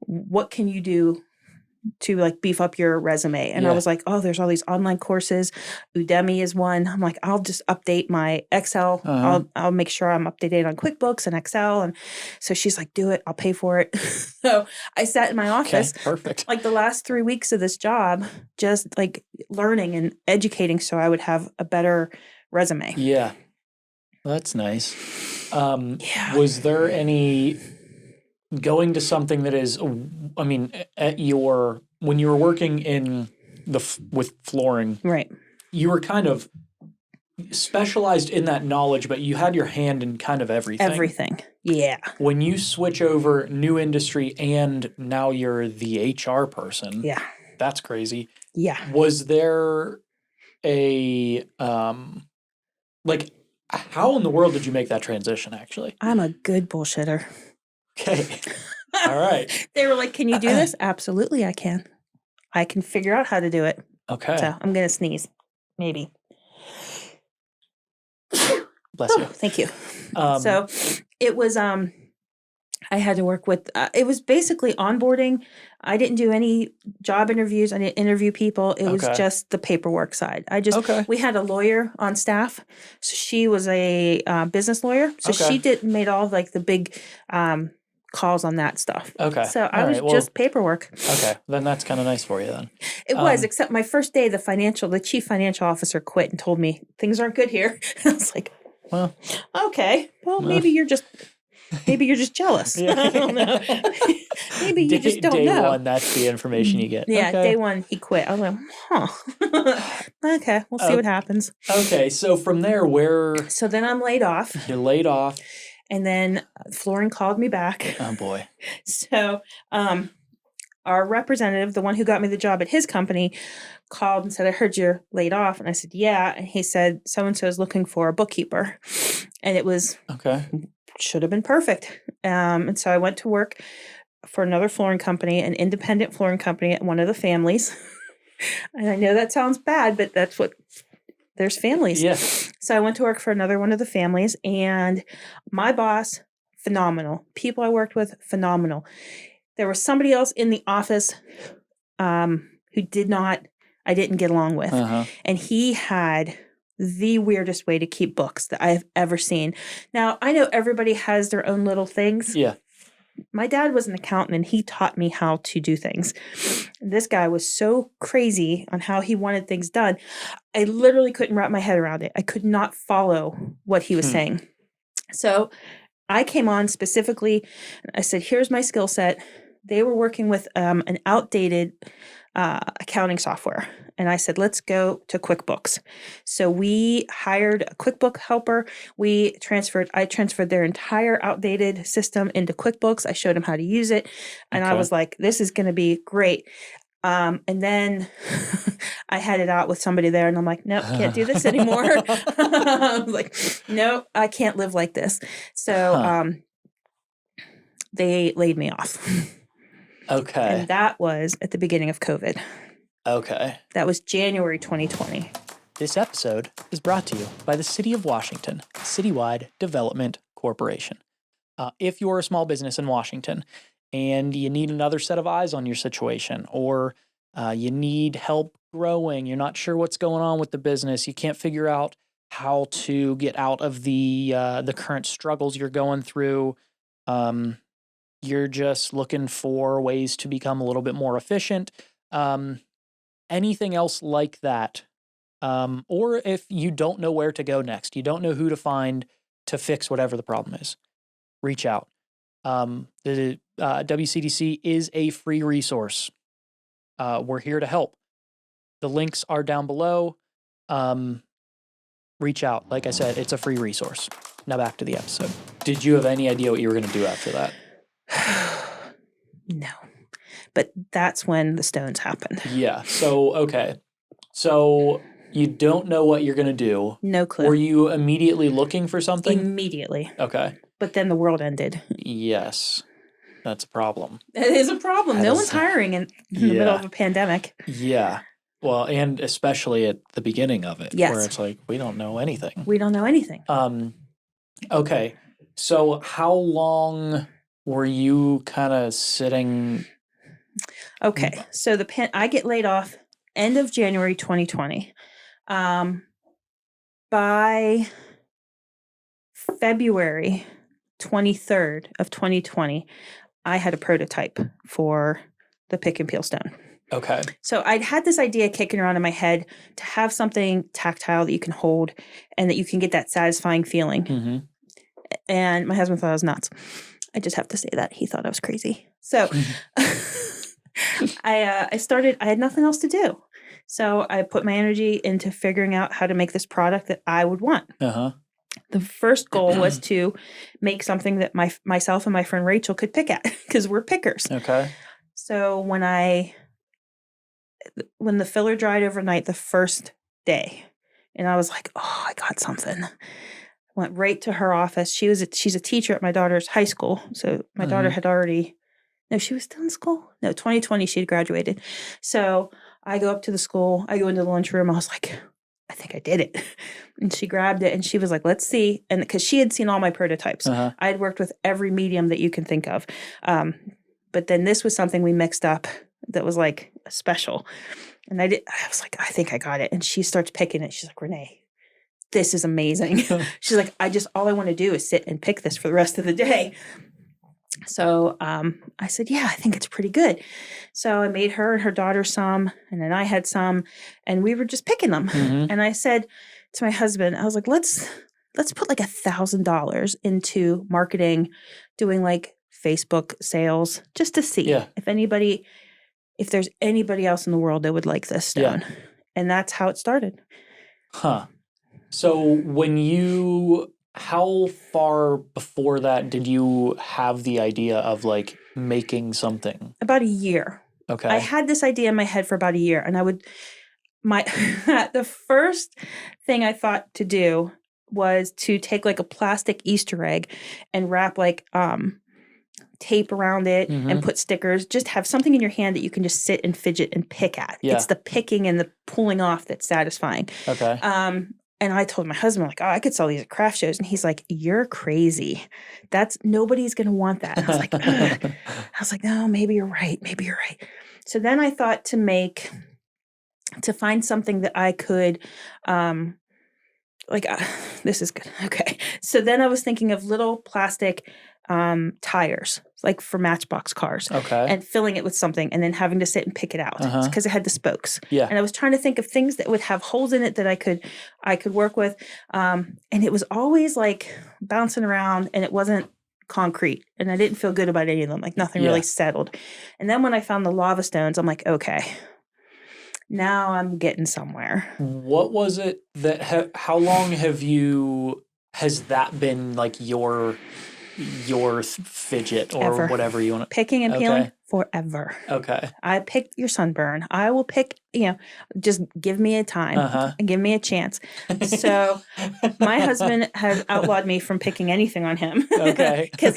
what can you do to beef up your resume? And I was like, oh, there's all these online courses. Udemy is one. I'm like, I'll just update my Excel. I'll make sure I'm up to date on QuickBooks and Excel. And so she's like, do it. I'll pay for it. So I sat in my office. Okay, perfect. The last 3 weeks of this job, just learning and educating so I would have a better resume. Yeah. That's nice. Was there any going to something that is, I mean, when you were working in with flooring, right? You were kind of specialized in that knowledge, but you had your hand in kind of everything. Everything, yeah. When you switch over new industry and now you're the HR person, that's crazy. Yeah. Was there a how in the world did you make that transition? Actually, I'm a good bullshitter. Okay. All right. They were like, "Can you do this?" Absolutely, I can. I can figure out how to do it. Okay. So I'm going to sneeze. Maybe. Bless you. Thank you. So it was, I had to work with, it was basically onboarding. I didn't do any job interviews. I didn't interview people. It was just the paperwork side. We had a lawyer on staff. So she was a business lawyer. So she made all of, like, the big calls on that stuff. Okay. So I was just paperwork. Okay. Then that's kind of nice for you then. It was, except my first day, the chief financial officer quit and told me things aren't good here. I was like, well, okay. Well, maybe you're just jealous. I don't know. Maybe you just don't know. Day one, that's the information you get. Yeah, day one, he quit. I was like, okay, we'll see what happens. Okay, so from there, So then I'm laid off. You're laid off. And then Florin called me back. Oh, boy. So our representative, the one who got me the job at his company, called and said, "I heard you're laid off." And I said, "Yeah." And he said, "So-and-so is looking for a bookkeeper." And it was... should have been perfect. And so I went to work for another flooring company, an independent flooring company at one of the families. And I know that sounds bad, but that's what, there's families. Yeah. So I went to work for another one of the families, and my boss, phenomenal. People I worked with, phenomenal. There was somebody else in the office who I didn't get along with. And he had the weirdest way to keep books that I've ever seen. Now, I know everybody has their own little things. Yeah. My dad was an accountant, and he taught me how to do things. This guy was so crazy on how he wanted things done. I literally couldn't wrap my head around it. I could not follow what he was saying. So I came on specifically. I said, "Here's my skill set." They were working with an outdated accounting software. And I said, "Let's go to QuickBooks." So we hired a QuickBook helper. I transferred their entire outdated system into QuickBooks. I showed them how to use it. And I was like, this is going to be great. And then I had it out with somebody there, and I'm like, "Nope, can't do this anymore." I was like, "No, I can't live like this." So they laid me off. Okay. And that was at the beginning of COVID. Okay. That was January 2020. This episode is brought to you by the City of Washington, Citywide Development Corporation. If you're a small business in Washington and you need another set of eyes on your situation, or you need help growing, you're not sure what's going on with the business, you can't figure out how to get out of the current struggles you're going through, you're just looking for ways to become a little bit more efficient, anything else like that, or if you don't know where to go next, you don't know who to find to fix whatever the problem is, reach out. The WCDC is a free resource. We're here to help. The links are down below. Reach out. Like I said, it's a free resource. Now back to the episode. Did you have any idea what you were going to do after that? No. But that's when the stones happened. Yeah. So, okay. So you don't know what you're going to do. No clue. Were you immediately looking for something? Immediately. Okay. But then the world ended. Yes. That's a problem. It is a problem. No one's hiring in the middle of a pandemic. Yeah. Well, and especially at the beginning of it. Yes. Where it's like, we don't know anything. We don't know anything. Okay. So how long were you kind of sitting? Okay. So I get laid off end of January 2020. By February 23rd of 2020, I had a prototype for the PickNPeel stone. Okay. So I'd had this idea kicking around in my head to have something tactile that you can hold and that you can get that satisfying feeling. Mm-hmm. And my husband thought I was nuts. I just have to say that. He thought I was crazy. So I had nothing else to do. So I put my energy into figuring out how to make this product that I would want. Uh-huh. The first goal was to make something that myself and my friend Rachel could pick at, because we're pickers. Okay. So when the filler dried overnight the first day, and I was like, "Oh, I got something." Went right to her office. She's a teacher at my daughter's high school. So my daughter had already No, she was still in school. No, 2020 she had graduated. So I go up to the school. I go into the lunchroom. I was like, I think I did it. And she grabbed it and she was like, let's see. And because she had seen all my prototypes. I had worked with every medium that you can think of. But then this was something we mixed up that was like special. And I was like, I think I got it. And she starts picking it. She's like, Renee, this is amazing. She's like, all I want to do is sit and pick this for the rest of the day. So I said, yeah, I think it's pretty good. So I made her and her daughter some, and then I had some, and we were just picking them. And I said to my husband, I was like, let's put like $1,000 into marketing, doing like Facebook sales, just to see if there's anybody else in the world that would like this stone. Yeah. And that's how it started. Huh. So how far before that did you have the idea of like making something? About a year. Okay. I had this idea in my head for about a year, and the first thing I thought to do was to take like a plastic Easter egg and wrap like tape around it and put stickers. Just have something in your hand that you can just sit and fidget and pick at. Yeah. It's the picking and the pulling off that's satisfying. Okay. And I told my husband, like, oh, I could sell these at craft shows. And he's like, you're crazy. Nobody's going to want that. And I was like, ugh. I was like, no, maybe you're right. Maybe you're right. So then I thought to find something that I could, this is good. Okay. So then I was thinking of little plastic tires, like for Matchbox cars. Okay. And filling it with something and then having to sit and pick it out because it had the spokes. Yeah. And I was trying to think of things that would have holes in it that I could work with. And it was always like bouncing around and it wasn't concrete. And I didn't feel good about any of them. Like nothing really settled. And then when I found the lava stones, I'm like, okay, now I'm getting somewhere. What was it that, how long has that been like your fidget or whatever you want to picking and peeling forever. Okay. I picked your sunburn. I will pick, just give me a time and give me a chance. So my husband has outlawed me from picking anything on him. Okay. Because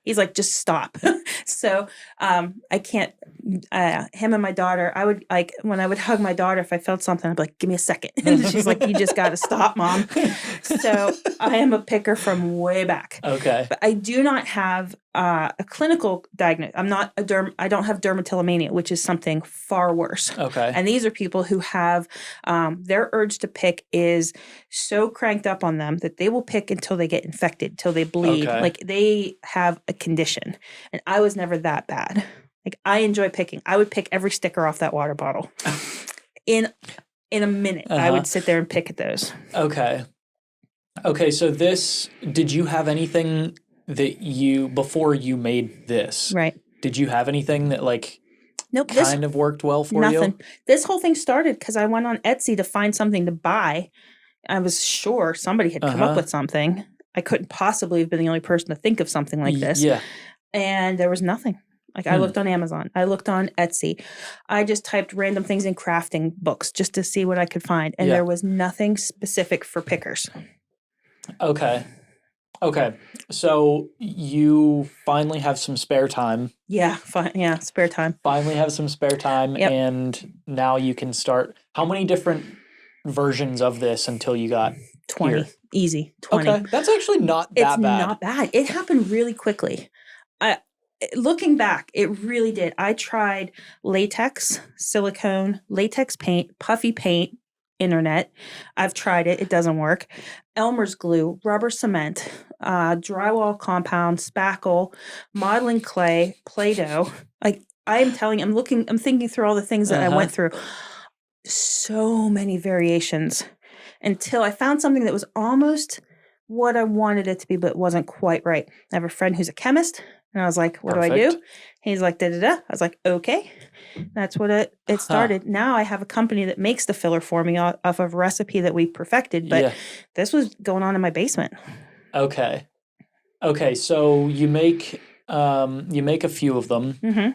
he's like, just stop. So I can't, him and my daughter, I would like, when I would hug my daughter, if I felt something, I'd be like, give me a second. And she's like, you just got to stop, Mom. So I am a picker from way back. Okay. But I do not have a clinical diagnosis. I don't have dermatillomania, which is something far worse. Okay. And these are people who have their urge to pick is so cranked up on them that they will pick until they get infected, till they bleed. Okay. Like they have a condition. And I was never that bad. Like I enjoy picking. I would pick every sticker off that water bottle. In a minute, I would sit there and pick at those. Okay. Okay, so did you have anything that before you made this? Right. Did you have anything that like kind of worked well for you? Nothing. This whole thing started because I went on Etsy to find something to buy. I was sure somebody had come up with something. I couldn't possibly have been the only person to think of something like this. Yeah. And there was nothing. Like I looked on Amazon. I looked on Etsy. I just typed random things in crafting books just to see what I could find. And there was nothing specific for pickers. Okay. Okay. So you finally have some spare time. Yeah. Spare time. Finally have some spare time. Yep. And now you can start. How many different versions of this until you got 20? Here? Easy. 20. Okay. That's actually not that bad. It's not bad. It happened really quickly. Looking back, it really did. I tried latex, silicone, latex paint, puffy paint, internet. I've tried it. It doesn't work. Elmer's glue, rubber cement, drywall compound, spackle, modeling clay, Play-Doh. Like I am telling you, I'm thinking through all the things that I went through. So many variations until I found something that was almost what I wanted it to be, but wasn't quite right. I have a friend who's a chemist. And I was like, what do I do? He's like, da-da-da. I was like, okay. That's what it started. Now I have a company that makes the filler for me off of a recipe that we perfected. But this was going on in my basement. Okay. Okay. So you make a few of them. Mm-hmm.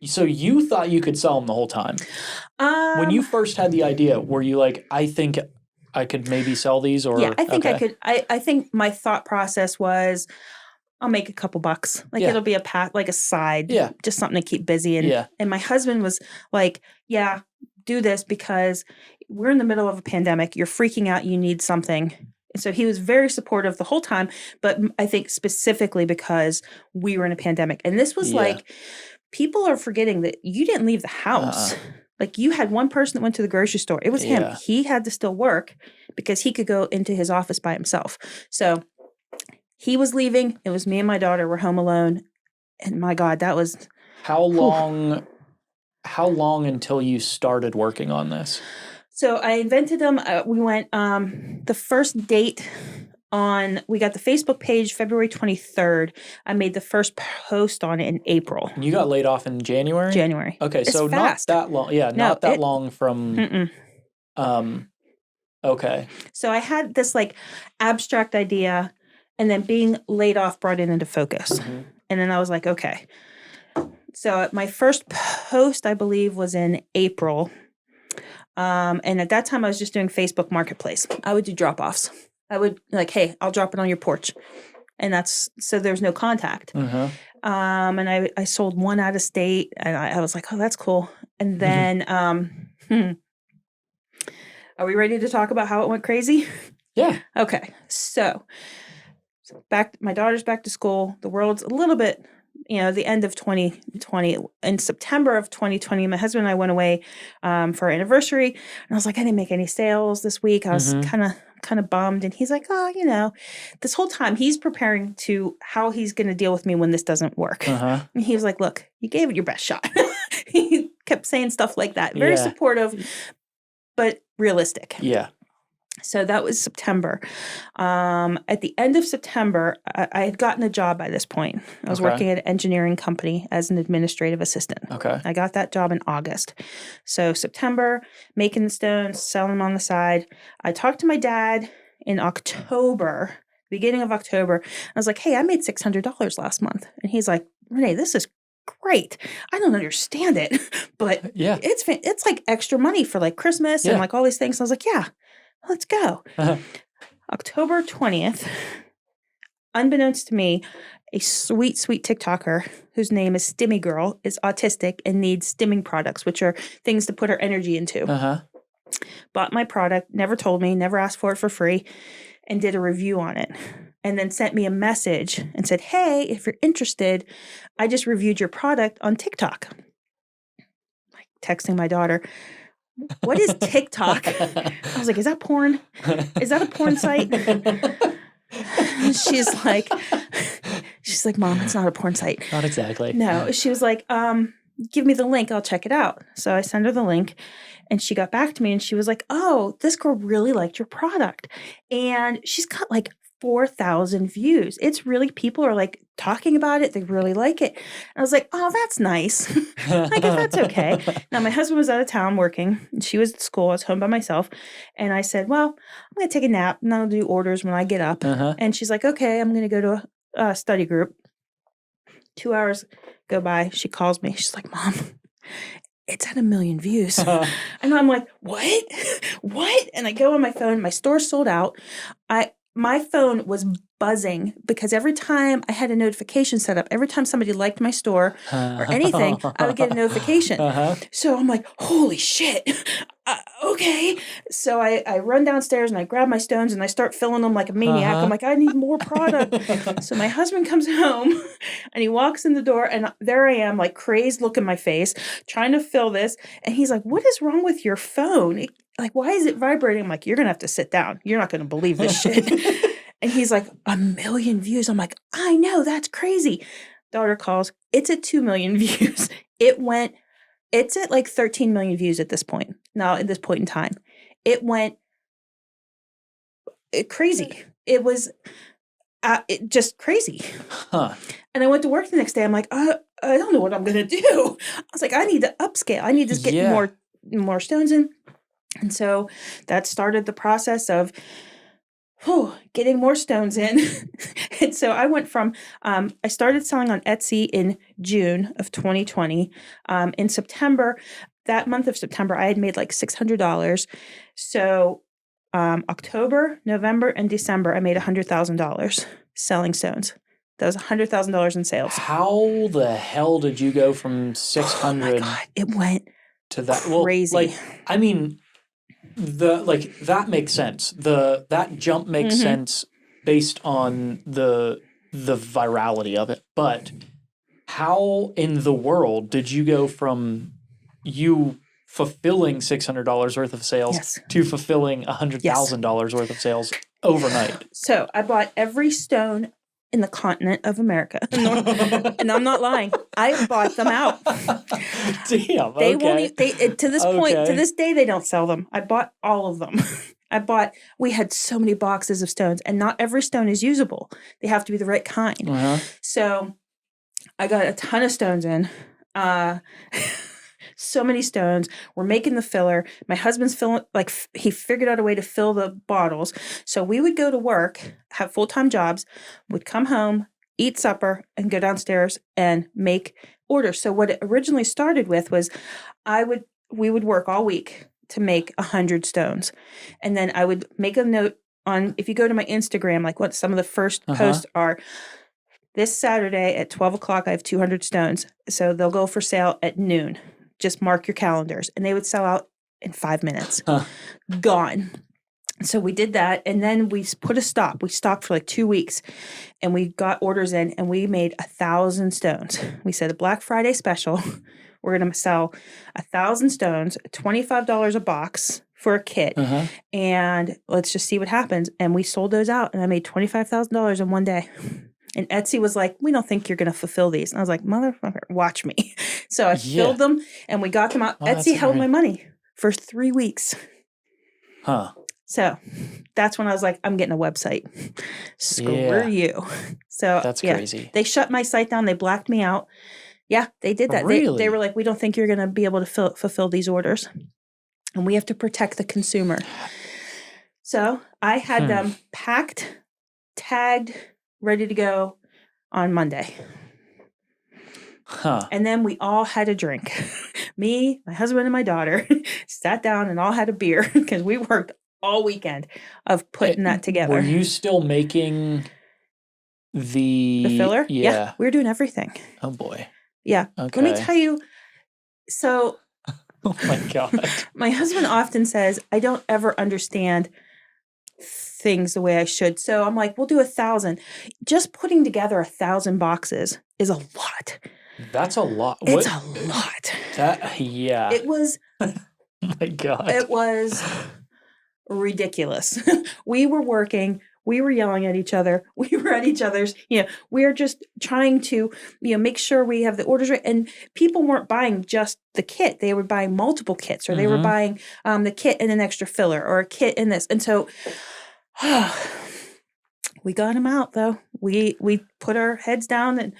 So you thought you could sell them the whole time. When you first had the idea, were you like, I think I could maybe sell these? Or I think I could. I think my thought process was, I'll make a couple bucks. Like Yeah. it'll be like a side, Yeah. just something to keep busy. And my husband was like, yeah, do this because we're in the middle of a pandemic. You're freaking out. You need something. And so he was very supportive the whole time, but I think specifically because we were in a pandemic. And this was like, people are forgetting that you didn't leave the house. Like you had one person that went to the grocery store. It was him. He had to still work because he could go into his office by himself. So he was leaving. It was me and my daughter were home alone. And my God, that was... How long until you started working on this? So I invented them. We went, the first date we got the Facebook page February 23rd. I made the first post on it in April. You got laid off in January? January. Okay, it's so fast. not that long. Yeah, no, not that long from... Okay. So I had this like abstract idea, and then being laid off brought it into focus. And then I was like, okay. So my first post, I believe, was in April. And at that time, I was just doing Facebook Marketplace. I would do drop-offs. I would like, hey, I'll drop it on your porch. And so there's no contact. And I sold one out of state, and I was like, oh, that's cool. And then, are we ready to talk about how it went crazy? Yeah. Okay. So my daughter's back to school. The world's a little bit, the end of 2020. In September of 2020, my husband and I went away for our anniversary. And I was like, I didn't make any sales this week. I was kind of bummed. And he's like, oh, this whole time he's preparing to how he's going to deal with me when this doesn't work. And he was like, look, you gave it your best shot. He kept saying stuff like that. Very supportive, but realistic. Yeah. So that was September. At the end of September, I had gotten a job by this point. I was working at an engineering company as an administrative assistant. Okay. I got that job in August. So September, making the stones, selling them on the side. I talked to my dad in October, beginning of October. I was like, hey, I made $600 last month. And he's like, Renee, this is great. I don't understand it, but it's like extra money for like Christmas and like all these things. I was like, yeah. Let's go. October 20th, unbeknownst to me, a sweet, sweet TikToker whose name is Stimmy Girl is autistic and needs stimming products, which are things to put her energy into. Bought my product, never told me, never asked for it for free, and did a review on it. And then sent me a message and said, hey, if you're interested, I just reviewed your product on TikTok. Like texting my daughter, what is TikTok? I was like, is that porn? Is that a porn site? She's like, Mom, it's not a porn site. Not exactly. No. She was like, give me the link. I'll check it out. So I sent her the link, and she got back to me and she was like, oh, this girl really liked your product. And she's got like 4,000 views. It's really, people are like talking about it. They really like it. And I was like, oh, that's nice. I guess that's okay. Now, my husband was out of town working, and she was at school. I was home by myself. And I said, well, I'm going to take a nap and I'll do orders when I get up. And she's like, okay, I'm going to go to a study group. 2 hours go by. She calls me. She's like, Mom, it's at 1 million views. And I'm like, what? What? And I go on my phone. My store's sold out. My phone was buzzing because every time I had a notification set up, every time somebody liked my store or anything, I would get a notification. So I'm like, holy shit. Okay. So I run downstairs and I grab my stones and I start filling them like a maniac. I'm like, I need more product. So my husband comes home and he walks in the door, and there I am, like crazed look in my face, trying to fill this. And he's like, what is wrong with your phone? Like, why is it vibrating? I'm like, you're going to have to sit down. You're not going to believe this shit. And he's like, 1 million views. I'm like, I know, that's crazy. Daughter calls. It's at 2 million views. It's at like 13 million views at this point. Now, at this point in time, it went crazy. It was just crazy. And I went to work the next day. I'm like, I don't know what I'm going to do. I was like, I need to upscale. I need to get more stones in. And so that started the process of getting more stones in. And so I went from, I started selling on Etsy in June of 2020. In September, that month of September, I had made like $600. So October, November, and December, I made $100,000 selling stones. That was $100,000 in sales. How the hell did you go from 600 Oh my God, it went to that? crazy. Well, like, I mean, that makes sense. That jump makes sense based on the virality of it. But how in the world did you go from you fulfilling $600 worth of sales to fulfilling $100,000 worth of sales overnight? So I bought every stone in the continent of America. And I'm not lying. I bought them out. Damn. They won't. To this point, to this day, they don't sell them. I bought all of them. We had so many boxes of stones, and not every stone is usable. They have to be the right kind. So I got a ton of stones in. So many stones. We're making the filler. My husband's filling, like, he figured out a way to fill the bottles. So we would go to work, have full-time jobs, would come home, eat supper, and go downstairs and make orders. So what it originally started with was we would work all week to make 100 stones. And then I would make a note on, if you go to my Instagram, like what some of the first posts are, this Saturday at 12 o'clock, I have 200 stones. So they'll go for sale at noon. Just mark your calendars. And they would sell out in 5 minutes. Gone. So we did that. And then we put a stop. We stopped for like 2 weeks. And we got orders in. And we made 1,000 stones. We said a Black Friday special. We're going to sell 1,000 stones, $25 a box for a kit. And let's just see what happens. And we sold those out. And I made $25,000 in one day. And Etsy was like, we don't think you're going to fulfill these. And I was like, motherfucker, watch me. So I filled them and we got them out. Etsy held my money for 3 weeks. So that's when I was like, I'm getting a website. Screw you. So that's crazy. They shut my site down. They blacked me out. Yeah, they did that. Really? They were like, we don't think you're going to be able to fulfill these orders. And we have to protect the consumer. So I had them packed, tagged, ready to go on Monday. And then we all had a drink. Me, my husband, and my daughter sat down and all had a beer because we worked all weekend of putting that together. Were you still making the filler? Yeah. We were doing everything. Oh, boy. Yeah. Okay. Let me tell you. So. Oh, my God. My husband often says, I don't ever understand things the way I should. So I'm like, we'll do 1,000. Just putting together 1,000 boxes is a lot. That's a lot. It's a lot. Yeah. It was. Oh my God. It was ridiculous. We were working. We were yelling at each other. We were at each other's. We were just trying to, make sure we have the orders right. And people weren't buying just the kit. They were buying multiple kits, or they were buying the kit and an extra filler, or a kit and this. And so we got them out, though. We put our heads down and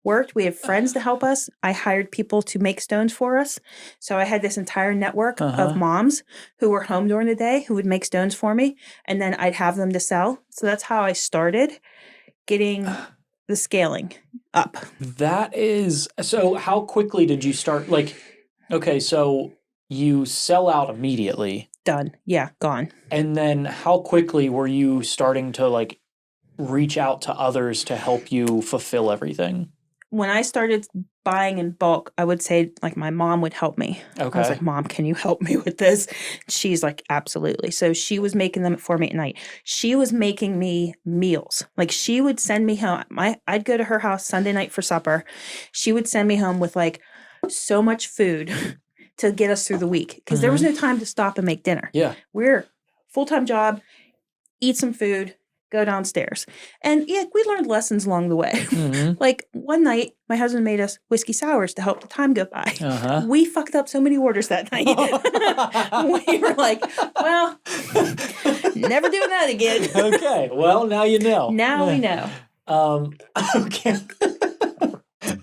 worked. We have friends to help us. I hired people to make stones for us. So I had this entire network of moms who were home during the day who would make stones for me. And then I'd have them to sell. So that's how I started getting the scaling up. That is, so how quickly did you start? Like, okay, so you sell out immediately. Done. Yeah, gone. And then how quickly were you starting to like reach out to others to help you fulfill everything? When I started buying in bulk, I would say, like, my mom would help me. Okay. I was like, Mom, can you help me with this? She's like, absolutely. So she was making them for me at night. She was making me meals. Like, she would send me home. I'd go to her house Sunday night for supper. She would send me home with, like, so much food to get us through the week. Because there was no time to stop and make dinner. Yeah. We're full-time job, eat some food, go downstairs. And yeah, we learned lessons along the way. Like one night, my husband made us whiskey sours to help the time go by. We fucked up so many orders that night. We were like, well, never doing that again. Okay. Well, now you know. Now we know.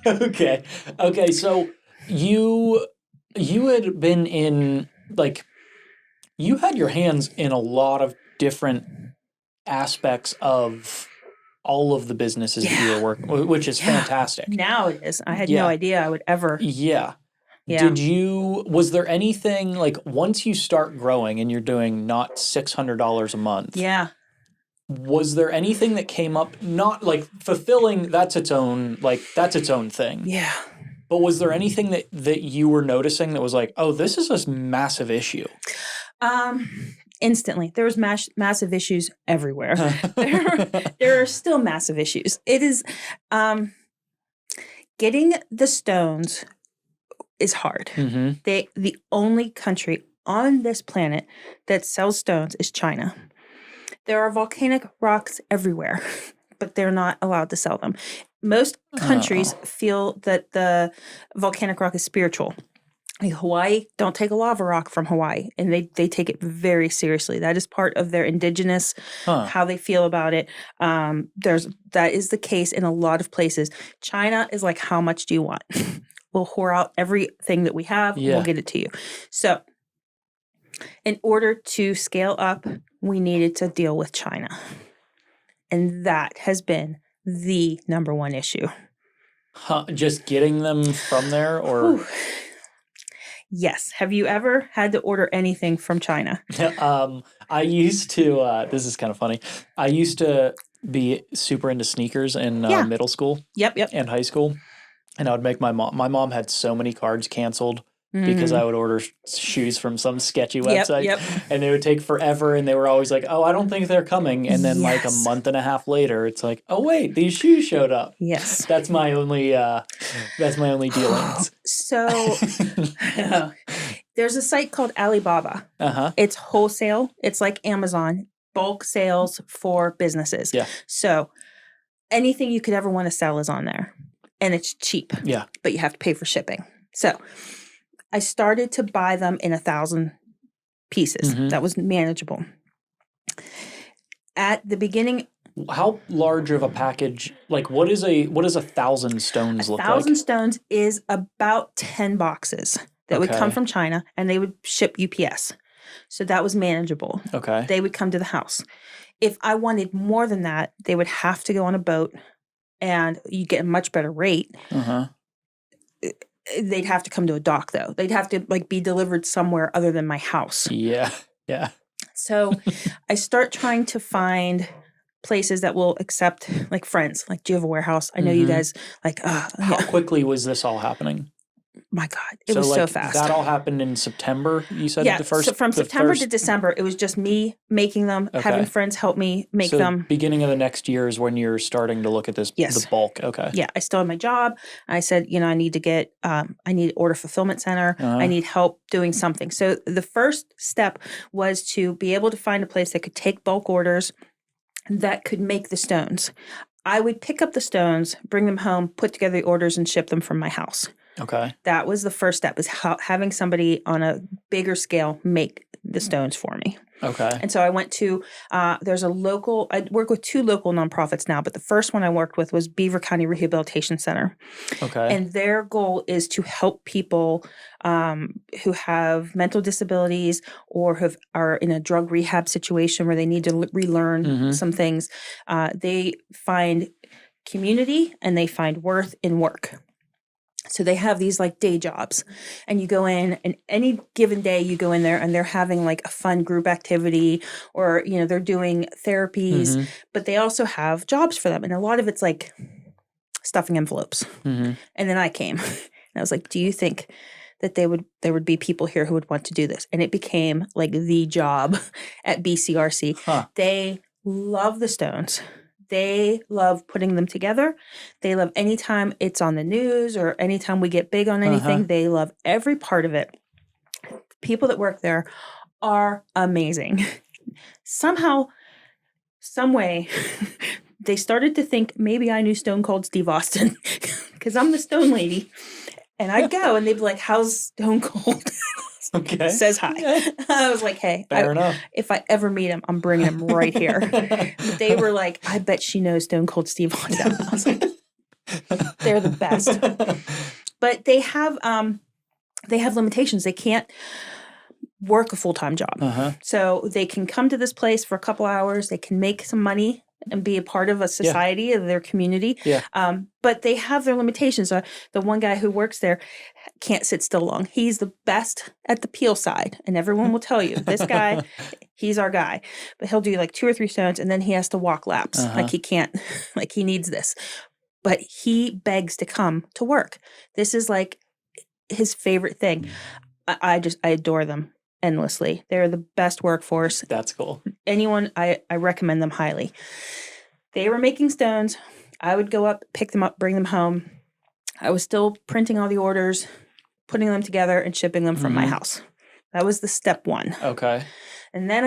Okay. Okay. So you had been in, like, you had your hands in a lot of different aspects of all of the businesses that you were working, which is fantastic. Now it is. I had no idea I would ever. Yeah. Was there anything, like, once you start growing and you're doing not $600 a month? Yeah. Was there anything that came up, not like fulfilling, that's its own thing. Yeah. But was there anything that you were noticing that was like, oh, this is a massive issue? Instantly. There was massive issues everywhere. There are still massive issues. It is getting the stones is hard. The only country on this planet that sells stones is China. There are volcanic rocks everywhere, but they're not allowed to sell them. Most countries feel that the volcanic rock is spiritual. Like Hawaii, don't take a lava rock from Hawaii. And they take it very seriously. That is part of their indigenous, how they feel about it. That is the case in a lot of places. China is like, how much do you want? We'll whore out everything that we have. Yeah. We'll get it to you. So in order to scale up, we needed to deal with China. And that has been the number one issue. Just getting them from there or... Ooh. Yes. Have you ever had to order anything from China? I used to, this is kind of funny. I used to be super into sneakers in middle school. Yep. And high school. And I would make my mom had so many cards canceled because I would order shoes from some sketchy website. Yep. And they would take forever. And they were always like, oh, I don't think they're coming. And then like a month and a half later, it's like, oh, wait, these shoes showed up. Yes. That's my only dealings. So there's a site called Alibaba. It's wholesale. It's like Amazon, bulk sales for businesses. Yeah. So anything you could ever want to sell is on there. And it's cheap. Yeah. But you have to pay for shipping. So I started to buy them in 1,000 pieces. That was manageable. At the beginning... How large of a package, like what does 1,000 stones look like? 1,000 stones is about 10 boxes that would come from China, and they would ship UPS. So that was manageable. Okay. They would come to the house. If I wanted more than that, they would have to go on a boat, and you get a much better rate. They'd have to come to a dock, though. They'd have to like be delivered somewhere other than my house. Yeah. So I start trying to find places that will accept like friends. Like, do you have a warehouse? I know you guys like. How quickly was this all happening? My God, it was so fast. That all happened in September, you said? Yeah, so from September to December, it was just me making them, having friends help me make them. Beginning of the next year is when you're starting to look at this, the bulk. Okay. Yeah, I still had my job. I said, I need to get, I need to order fulfillment center. I need help doing something. So the first step was to be able to find a place that could take bulk orders that could make the stones. I would pick up the stones, bring them home, put together the orders, and ship them from my house. Okay. That was the first step, is having somebody on a bigger scale make the stones for me. Okay. And so I went to, there's a local, I work with 2 local nonprofits now, but the first one I worked with was Beaver County Rehabilitation Center. Okay. And their goal is to help people who have mental disabilities or are in a drug rehab situation where they need to relearn some things. They find community and they find worth in work. So they have these like day jobs, and you go in, and any given day you go in there and they're having like a fun group activity, or, they're doing therapies, but they also have jobs for them. And a lot of it's like stuffing envelopes. And then I came and I was like, do you think that there would be people here who would want to do this? And it became like the job at BCRC. They love the stones. They love putting them together. They love anytime it's on the news or anytime we get big on anything. They love every part of it. People that work there are amazing. Somehow, some way, they started to think maybe I knew Stone Cold Steve Austin because I'm the stone lady. And I'd go and they'd be like, how's Stone Cold? Okay. Says hi. I was like, hey, fair enough. If I ever meet him, I'm bringing him right here. They were like, I bet she knows Stone Cold Steve Austin. I was like, they're the best. But they have limitations. They can't work a full-time job. So they can come to this place for a couple hours. They can make some money and be a part of a society of their community. Yeah. But they have their limitations. The one guy who works there can't sit still long. He's the best at the peel side, and everyone will tell you this guy, he's our guy. But he'll do like 2 or 3 stones, and then he has to walk laps. Like he can't, like he needs this. But he begs to come to work. This is like his favorite thing. I adore them endlessly. They're the best workforce. That's cool. Anyone, I recommend them highly. They were making stones. I would go up, pick them up, bring them home. I was still printing all the orders, putting them together, and shipping them from my house. That was the step 1. Okay. And then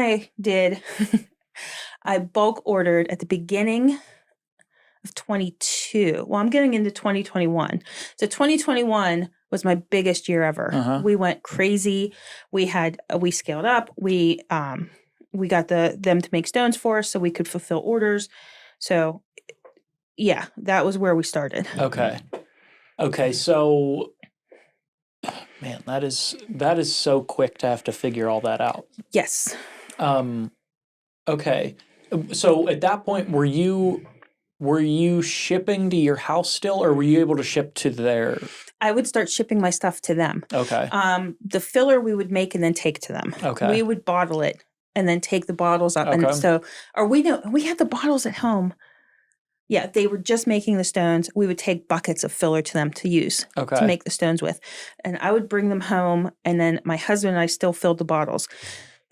I bulk ordered at the beginning of 22. Well, I'm getting into 2021. So 2021 was my biggest year ever. We went crazy. We scaled up. We got them to make stones for us so we could fulfill orders. So yeah, that was where we started. Okay. So man, that is so quick to have to figure all that out. Yes. Okay. So at that point, were you shipping to your house still, or were you able to ship to their? I would start shipping my stuff to them. Okay. The filler we would make and then take to them. Okay. We would bottle it and then take the bottles up. Okay. And so, we had the bottles at home. Yeah, they were just making the stones. We would take buckets of filler to them to use to make the stones with. And I would bring them home, and then my husband and I still filled the bottles.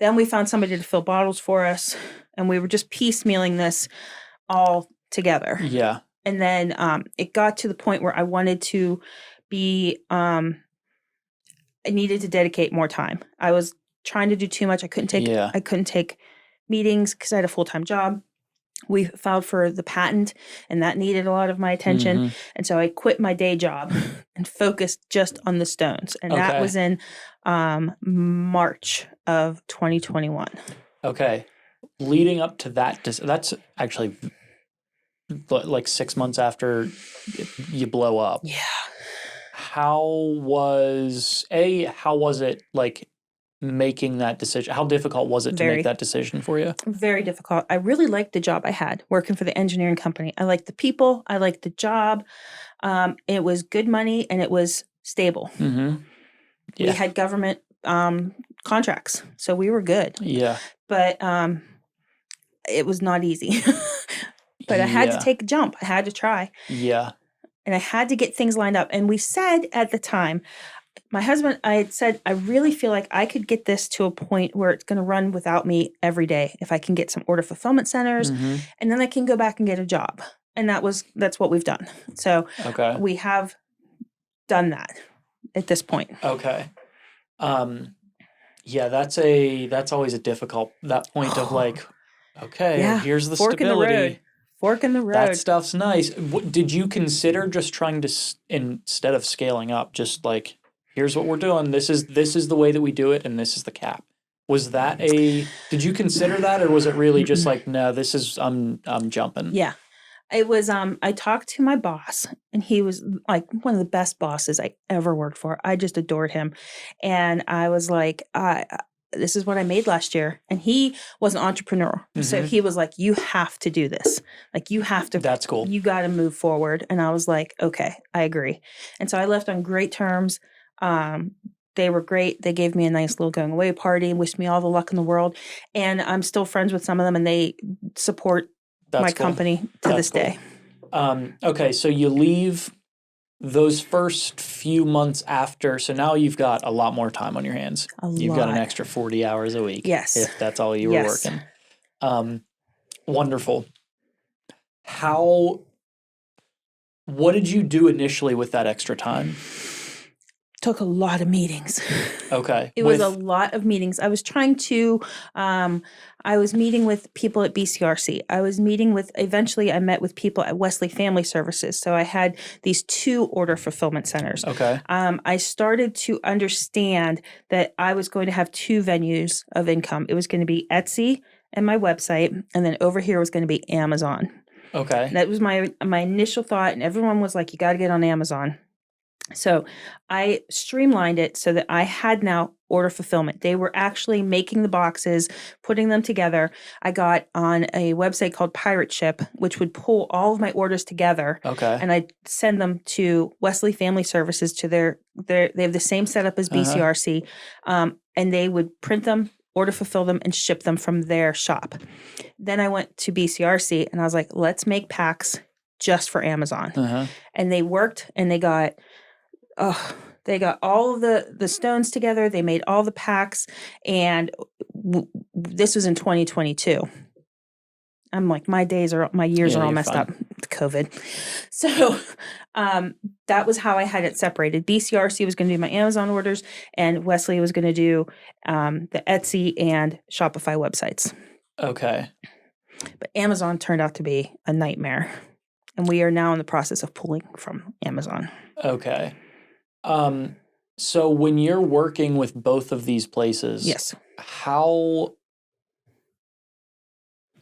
Then we found somebody to fill bottles for us, and we were just piecemealing this all together. Yeah. And then it got to the point where I wanted to be, I needed to dedicate more time. I was trying to do too much. I couldn't take meetings because I had a full-time job. We filed for the patent, and that needed a lot of my attention. And so I quit my day job and focused just on the stones. And that was in March of 2021. Okay. Leading up to that, that's actually like 6 months after you blow up. Yeah. How was it like making that decision? How difficult was it to make that decision for you? Very difficult. I really liked the job I had working for the engineering company. I liked the people. I liked the job. It was good money and it was stable. Yeah. We had government contracts, so we were good. Yeah. But it was not easy. But I had to take a jump. I had to try. Yeah. And I had to get things lined up. And we said at the time, my husband, I had said, I really feel like I could get this to a point where it's going to run without me every day if I can get some order fulfillment centers, and then I can go back and get a job. And that's what we've done. So we have done that at this point. Okay. Yeah, that's always a difficult, that point of like, here's the stability. Fork in the road. That stuff's nice. Did you consider just trying to, instead of scaling up, just like, here's what we're doing. This is the way that we do it, and this is the cap. Was that did you consider that, or was it really just like, no, this is, I'm jumping? Yeah. It was, I talked to my boss, and he was like one of the best bosses I ever worked for. I just adored him. And I was like, this is what I made last year. And he was an entrepreneur. So he was like, you have to do this. Like, you have to. That's cool. You got to move forward. And I was like, okay, I agree. And so I left on great terms. They were great. They gave me a nice little going away party, wished me all the luck in the world. And I'm still friends with some of them, and they support my company to this day. Okay, so you leave those first few months after. So now you've got a lot more time on your hands. You've got an extra 40 hours a week. Yes. If that's all you were working. Wonderful. What did you do initially with that extra time? Took a lot of meetings. Okay. It was a lot of meetings. I was trying to, I was meeting with people at BCRC. Eventually I met with people at Wesley Family Services. So I had these 2 order fulfillment centers. Okay. I started to understand that I was going to have 2 venues of income. It was going to be Etsy and my website, and then over here was going to be Amazon. Okay. That was my initial thought, and everyone was like, you got to get on Amazon. So I streamlined it so that I had now order fulfillment. They were actually making the boxes, putting them together. I got on a website called Pirate Ship, which would pull all of my orders together. Okay. And I'd send them to Wesley Family Services to they have the same setup as BCRC. And they would print them, order fulfill them, and ship them from their shop. Then I went to BCRC and I was like, let's make packs just for Amazon. And they worked, and they got all of the stones together. They made all the packs, and this was in 2022. I'm like, my years are all messed up. COVID. So that was how I had it separated. BCRC was going to do my Amazon orders, and Wesley was going to do the Etsy and Shopify websites. Okay. But Amazon turned out to be a nightmare, and we are now in the process of pulling from Amazon. Okay. So when you're working with both of these places, yes, how?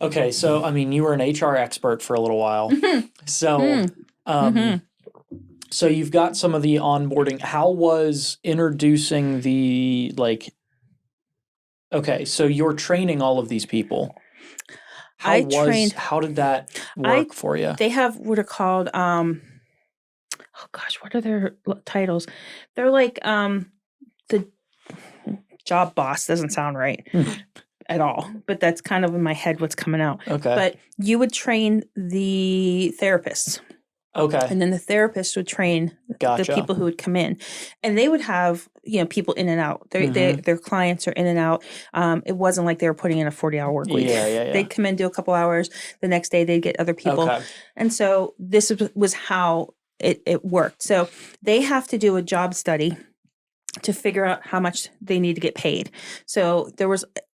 Okay, so I mean, you were an HR expert for a little while, so so you've got some of the onboarding. How was introducing the Okay, so you're training all of these people. How did that work for you? They have what are called oh gosh, what are their titles? They're like the job boss. Doesn't sound right at all, but that's kind of in my head what's coming out. Okay. But you would train the therapists. Okay. And then the therapist would train the people who would come in, and they would have, people in and out. Their clients are in and out. It wasn't like they were putting in a 40-hour work week. Yeah. They'd come in, do a couple hours. The next day they'd get other people. Okay. And so this was how it worked. So they have to do a job study to figure out how much they need to get paid. So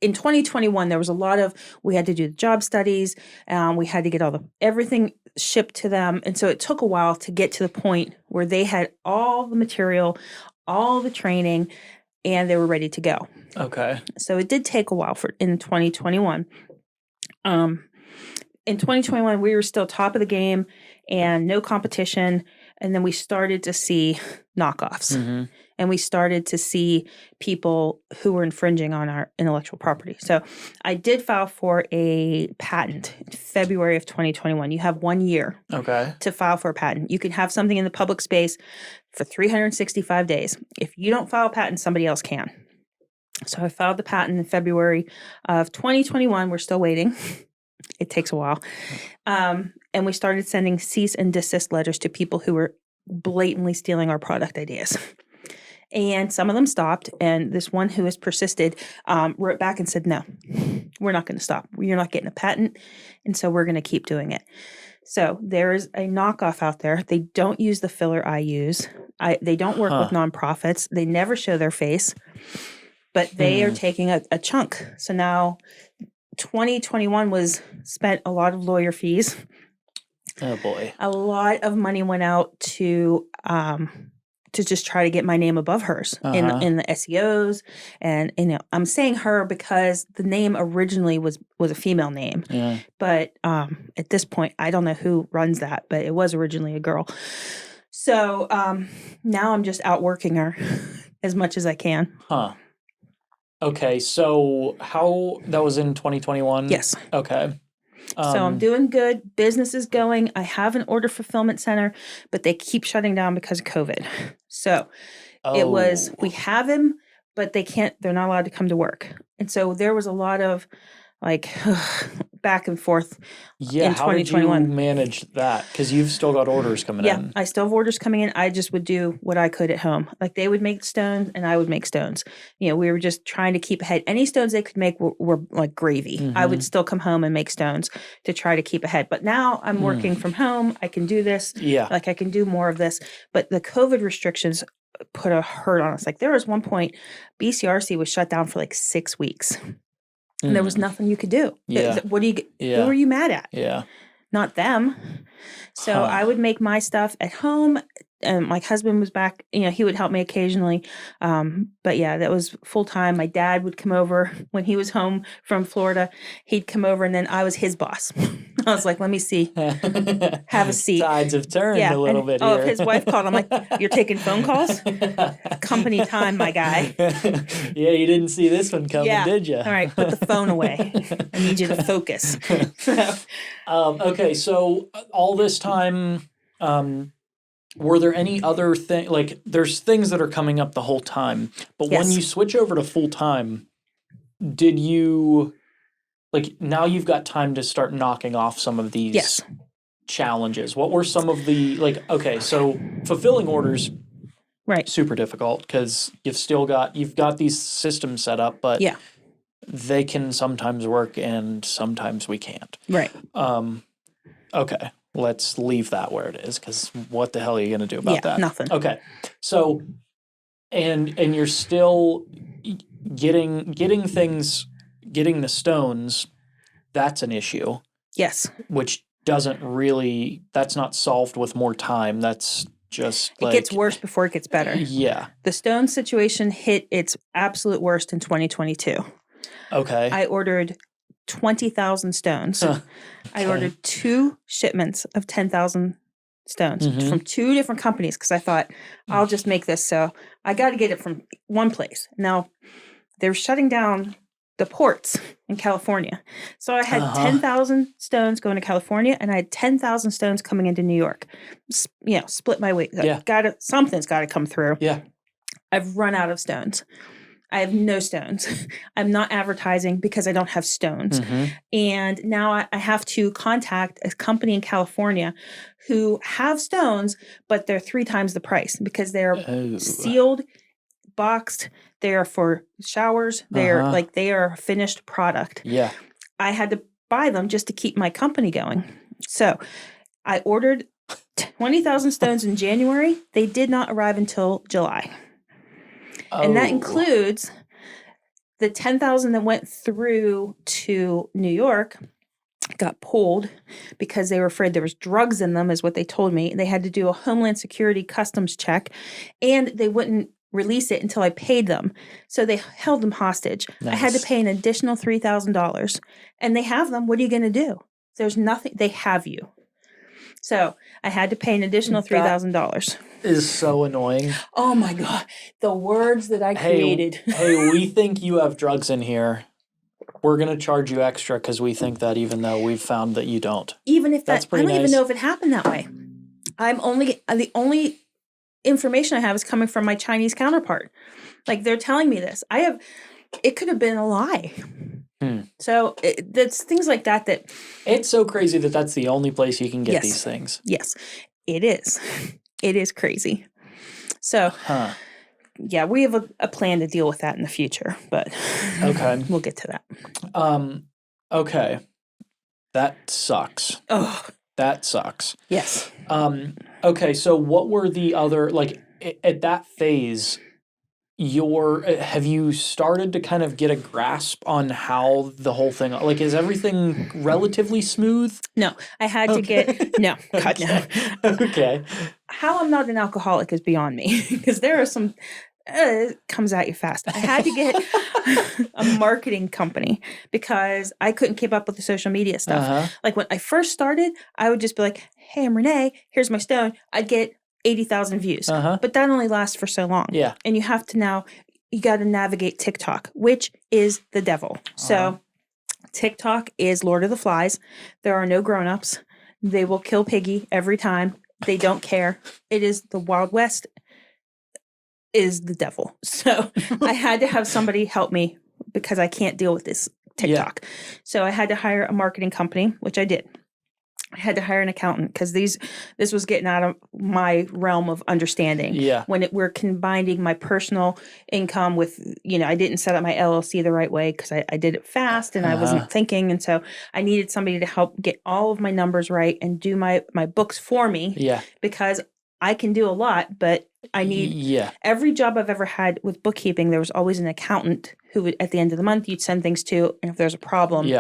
in 2021, there was a lot of, we had to do the job studies. We had to get everything shipped to them. And so it took a while to get to the point where they had all the material, all the training, and they were ready to go. Okay. So it did take a while in 2021. In 2021, we were still top of the game and no competition. And then we started to see knockoffs. Mm-hmm. And we started to see people who were infringing on our intellectual property. So I did file for a patent in February of 2021. You have 1 year to file for a patent. You can have something in the public space for 365 days. If you don't file a patent, somebody else can. So I filed the patent in February of 2021. We're still waiting. It takes a while. And we started sending cease and desist letters to people who were blatantly stealing our product ideas. And some of them stopped. And this one who has persisted wrote back and said, no, we're not going to stop. You're not getting a patent. And so we're going to keep doing it. So there is a knockoff out there. They don't use the filler I use. They don't work with nonprofits. They never show their face. But they are taking a chunk. So now 2021 was spent a lot of lawyer fees. Oh boy. A lot of money went out to just try to get my name above hers in the SEOs. And I'm saying her because the name originally was a female name. Yeah. But at this point, I don't know who runs that, but it was originally a girl. So now I'm just outworking her as much as I can. Huh. Okay, so that was in 2021? Yes. Okay. So I'm doing good. Business is going. I have an order fulfillment center, but they keep shutting down because of COVID. So we have him, but they're not allowed to come to work. And so there was a lot of back and forth in 2021. How did you manage that? Because you've still got orders coming in. Yeah, I still have orders coming in. I just would do what I could at home. Like they would make stones and I would make stones. We were just trying to keep ahead. Any stones they could make were like gravy. Mm-hmm. I would still come home and make stones to try to keep ahead. But now I'm working from home. I can do this. Yeah. I can do more of this. But the COVID restrictions put a hurt on us. There was one point BCRC was shut down for 6 weeks. And there was nothing you could do. Yeah. Who are you mad at? Yeah. Not them. So I would make my stuff at home. and my husband was back, he would help me occasionally. But yeah, that was full time. My dad would come over when he was home from Florida. He'd come over and then I was his boss. I was like, let me see, have a seat. Tides have turned a little bit here. Oh, if his wife called, I'm like, you're taking phone calls? Company time, my guy. Yeah, you didn't see this one coming, did you? All right, put the phone away. I need you to focus. Okay, so all this time, were there any other thing, like there's things that are coming up the whole time, but when you switch over to full time, did you, like, now you've got time to start knocking off some of these challenges? What were some of the, like, okay, so fulfilling orders, super difficult because you've got these systems set up, but they can sometimes work and sometimes we can't. Right. Okay. Let's leave that where it is, because what the hell are you going to do about that? Nothing. Okay. So, and you're still getting the stones, that's an issue. Yes. Which that's not solved with more time. That's just it gets worse before it gets better. Yeah. The stone situation hit its absolute worst in 2022. Okay. I ordered 20,000 stones. I ordered 2 shipments of 10,000 stones from 2 different companies because I thought, I'll just make this. So I got to get it from one place. Now, they're shutting down the ports in California. So I had 10,000 stones going to California and I had 10,000 stones coming into New York. Split my weight. Something's got to come through. Yeah. I've run out of stones. I have no stones. I'm not advertising because I don't have stones. And now I have to contact a company in California who have stones, but they're 3 times the price because they're sealed, boxed. They are for showers. They're they are a finished product. Yeah. I had to buy them just to keep my company going. So I ordered 20,000 stones in January. They did not arrive until July. And that includes the 10,000 that went through to New York got pulled because they were afraid there was drugs in them, is what they told me. They had to do a Homeland Security customs check, and they wouldn't release it until I paid them. So they held them hostage. Nice. I had to pay an additional $3,000, and they have them. What are you going to do? There's nothing. They have you. So I had to pay an additional $3,000. Is so annoying. Oh my God. The words that I created. Hey, we think you have drugs in here. We're going to charge you extra because we think that, even though we've found that you don't. Even if that's pretty nice. I don't even know if it happened that way. The only information I have is coming from my Chinese counterpart. Like, they're telling me this. It could have been a lie. So that's things like that. It's so crazy that that's the only place you can get these things. Yes, it is. It is crazy. So, yeah, we have a plan to deal with that in the future, but we'll get to that. Okay. That sucks. Oh, that sucks. Yes. Okay, so what were the other, like, at that phase, have you started to kind of get a grasp on how the whole thing, like, is everything relatively smooth? No, I had to get, no, God, no. Okay. How I'm not an alcoholic is beyond me, because there are some, it comes at you fast. I had to get a marketing company because I couldn't keep up with the social media stuff. Like, when I first started, I would just be like, hey, I'm Renee, here's my stone. I'd get 80,000 views. But that only lasts for so long. Yeah. And you got to navigate TikTok, which is the devil. So TikTok is Lord of the Flies. There are no grown-ups. They will kill Piggy every time. They don't care. It is the Wild West, is the devil. So I had to have somebody help me because I can't deal with this TikTok. Yeah. So I had to hire a marketing company, which I did. I had to hire an accountant because this was getting out of my realm of understanding. Yeah. When we're combining my personal income with, I didn't set up my LLC the right way because I did it fast and I wasn't thinking. And so I needed somebody to help get all of my numbers right and do my books for me. Yeah. Because I can do a lot, but I need every job I've ever had with bookkeeping, there was always an accountant who would, at the end of the month, you'd send things to, and if there's a problem,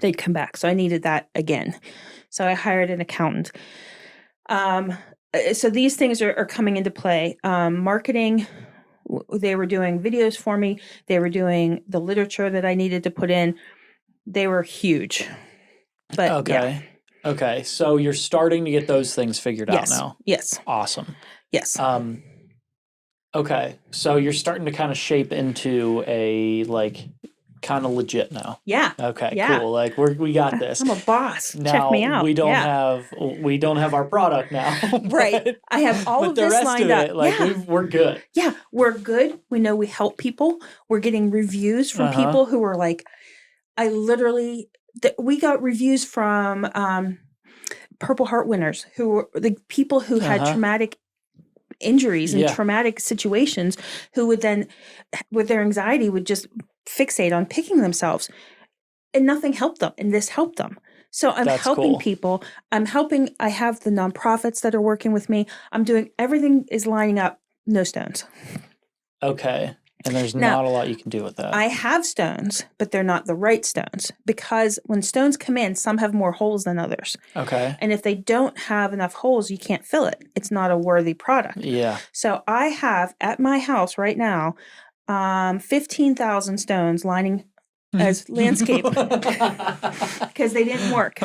they'd come back. So I needed that again. So I hired an accountant. So these things are coming into play. Marketing, they were doing videos for me. They were doing the literature that I needed to put in. They were huge. But Okay. Okay. So you're starting to get those things figured out now. Yes. Awesome. Yes. Okay. So you're starting to kind of shape into a kind of legit now. Yeah. Okay, Yeah. cool. Like we got this. I'm a boss. Now, Check me out. we don't have our product now. Right. I have all of this lined up. We're good. Yeah, we're good. We know we help people. We're getting reviews from people who are like, we got reviews from Purple Heart winners who were the people who had traumatic injuries and traumatic situations, who would then, with their anxiety, would just fixate on picking themselves, and nothing helped them, and this helped them. So I'm helping people. I have the nonprofits that are working with me. I'm doing, everything is lining up, no stones. Okay. And there's not a lot you can do with that. I have stones, but they're not the right stones, because when stones come in, some have more holes than others. Okay. And if they don't have enough holes, you can't fill it. It's not a worthy product. Yeah. So I have at my house right now 15,000 stones lining as landscape because they didn't work.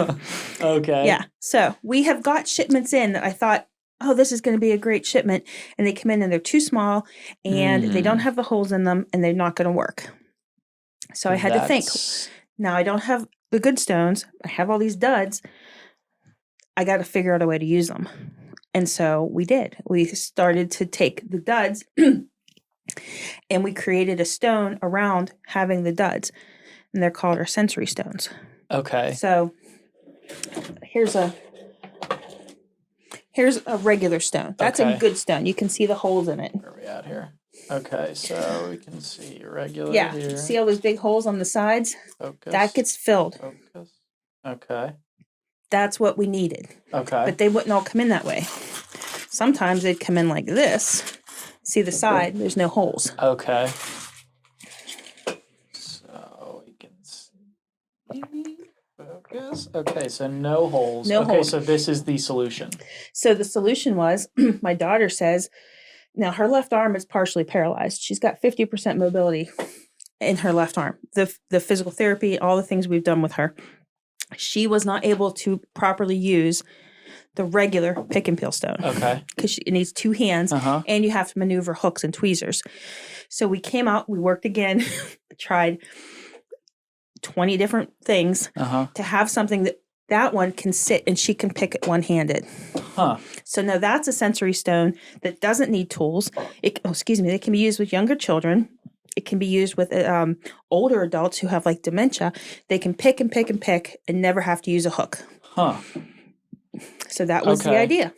Okay. Yeah. So we have got shipments in that I thought, oh, this is going to be a great shipment. And they come in and they're too small and they don't have the holes in them and they're not going to work. So I had to think, now I don't have the good stones. I have all these duds. I got to figure out a way to use them. And so we did. We started to take the duds and we created a stone around having the duds. And they're called our sensory stones. Okay. So here's a regular stone. That's a good stone. You can see the holes in it. Where are we at here? Okay, so we can see regular here. See all those big holes on the sides? Focus. That gets filled. Focus. Okay. That's what we needed. Okay. But they wouldn't all come in that way. Sometimes they'd come in like this. See the side? There's no holes. Okay. So we can see. Focus. Okay, so no holes. No holes. So this is the solution. So the solution was, my daughter says, now her left arm is partially paralyzed. She's got 50% mobility in her left arm. The physical therapy, all the things we've done with her, she was not able to properly use the regular pick and peel stone. Okay. Because it needs two hands and you have to maneuver hooks and tweezers. So we came out, we worked again, tried 20 different things to have something that one can sit and she can pick it one-handed. So now that's a sensory stone that doesn't need tools. It can be used with younger children. It can be used with older adults who have like dementia. They can pick and pick and pick and never have to use a hook. So that was the idea.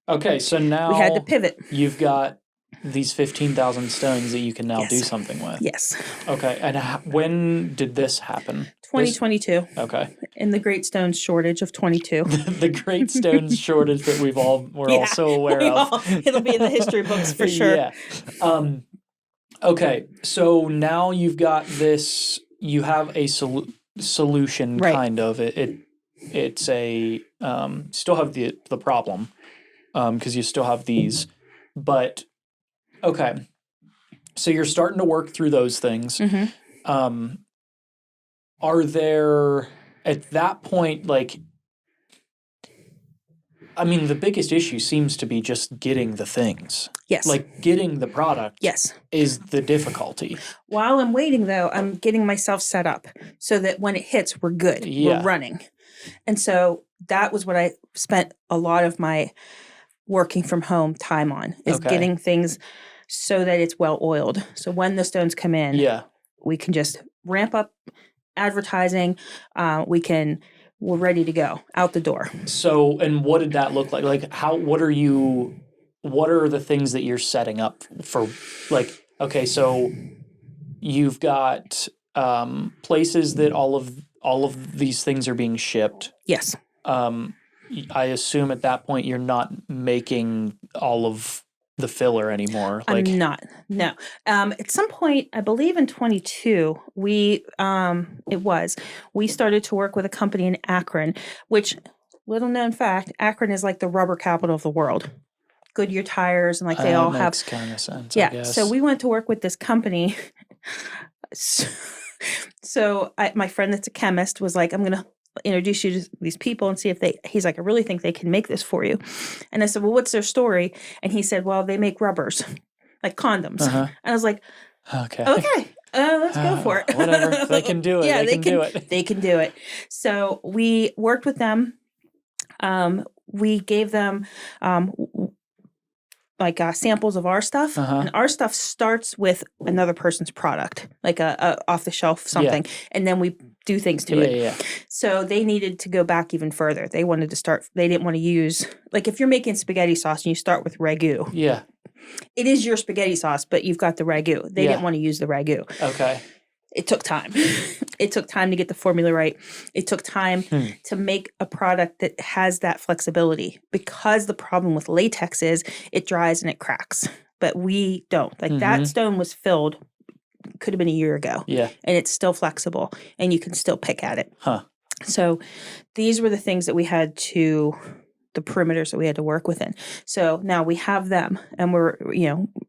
Okay, so now we had to pivot. You've got these 15,000 stones that you can now do something with. Yes. Okay, and when did this happen? 2022. Okay. In the great stones shortage of 22. The great stones shortage that we're all so aware of. It'll be in the history books for sure. Yeah. Okay, so now you've got this. You have a solution, kind of. It's a still have the problem because you still have these, but okay. So you're starting to work through those things. Are there at that point the biggest issue seems to be just getting the things. Yes. Like getting the product. Yes. Is the difficulty. While I'm waiting, though, I'm getting myself set up so that when it hits, we're good. Yeah. We're running. And so that was what I spent a lot of my working from home time on, is getting things so that it's well oiled. So when the stones come in, we can just ramp up advertising. We're ready to go out the door. So, and what did that look like? Like what are the things that you're setting up for? Like, okay, so you've got places that all of these things are being shipped. Yes. I assume at that point you're not making all of the filler anymore. I'm not. No. At some point, I believe in 22, we started to work with a company in Akron, which, little known fact, Akron is like the rubber capital of the world. Goodyear tires and like they all have. Makes kind of sense. Yeah. I guess. So we went to work with this company. So my friend that's a chemist was like, I'm going to introduce you to these people and see if he's like, I really think they can make this for you. And I said, well, what's their story? And he said, well, they make rubbers, like condoms. And I was like, okay. Let's go for it. Whatever. If they can do it. Yeah, they can do it. They can do it. So we worked with them. We gave them samples of our stuff, and our stuff starts with another person's product, like a off the shelf something, and then we do things to it. Yeah. So they needed to go back even further. They wanted to start. They didn't want to use, like, if you're making spaghetti sauce and you start with ragu. Yeah. It is your spaghetti sauce, but you've got the ragu. They didn't want to use the ragu. Okay. It took time. It took time to get the formula right. It took time to make a product that has that flexibility, because the problem with latex is it dries and it cracks. But we don't. Like that stone was filled, could have been a year ago. Yeah. And it's still flexible and you can still pick at it. Huh. So these were the things that we had to, the perimeters that we had to work within. So now we have them and we're,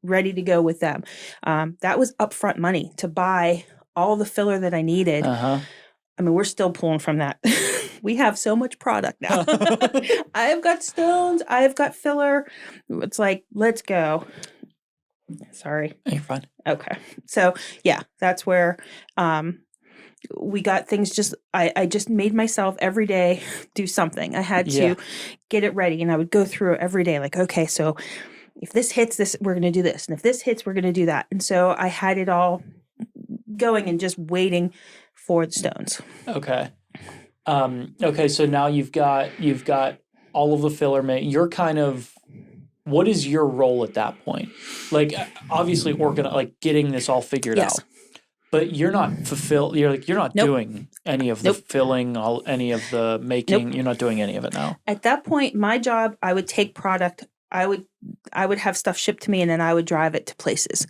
ready to go with them. That was upfront money to buy all the filler that I needed. I mean, we're still pulling from that. We have so much product now. I've got stones. I've got filler. It's like, let's go. Sorry. You're fine. Okay. So yeah, that's where we got things I just made myself every day do something. I had to get it ready, and I would go through it every day. Like, okay, so if this hits this, we're going to do this. And if this hits, we're going to do that. And so I had it all going and just waiting for the stones. Okay. Okay. So now you've got all of the filler made. You're kind of, what is your role at that point? Like, obviously getting this all figured out, but you're not you're not doing any of the filling, any of the making. You're not doing any of it now. At that point, my job, I would take product. I would have stuff shipped to me, and then I would drive it to places.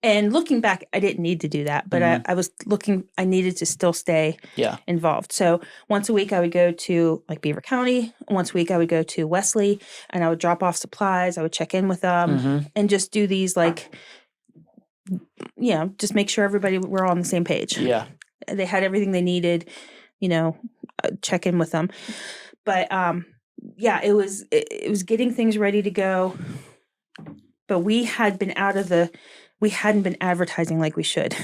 And looking back, I didn't need to do that, but I needed to still stay involved. So once a week I would go to like Beaver County. Once a week I would go to Wesley, and I would drop off supplies. I would check in with them and just do these just make sure we're all on the same page. Yeah. They had everything they needed, check in with them. But, it was getting things ready to go, but we hadn't been advertising like we should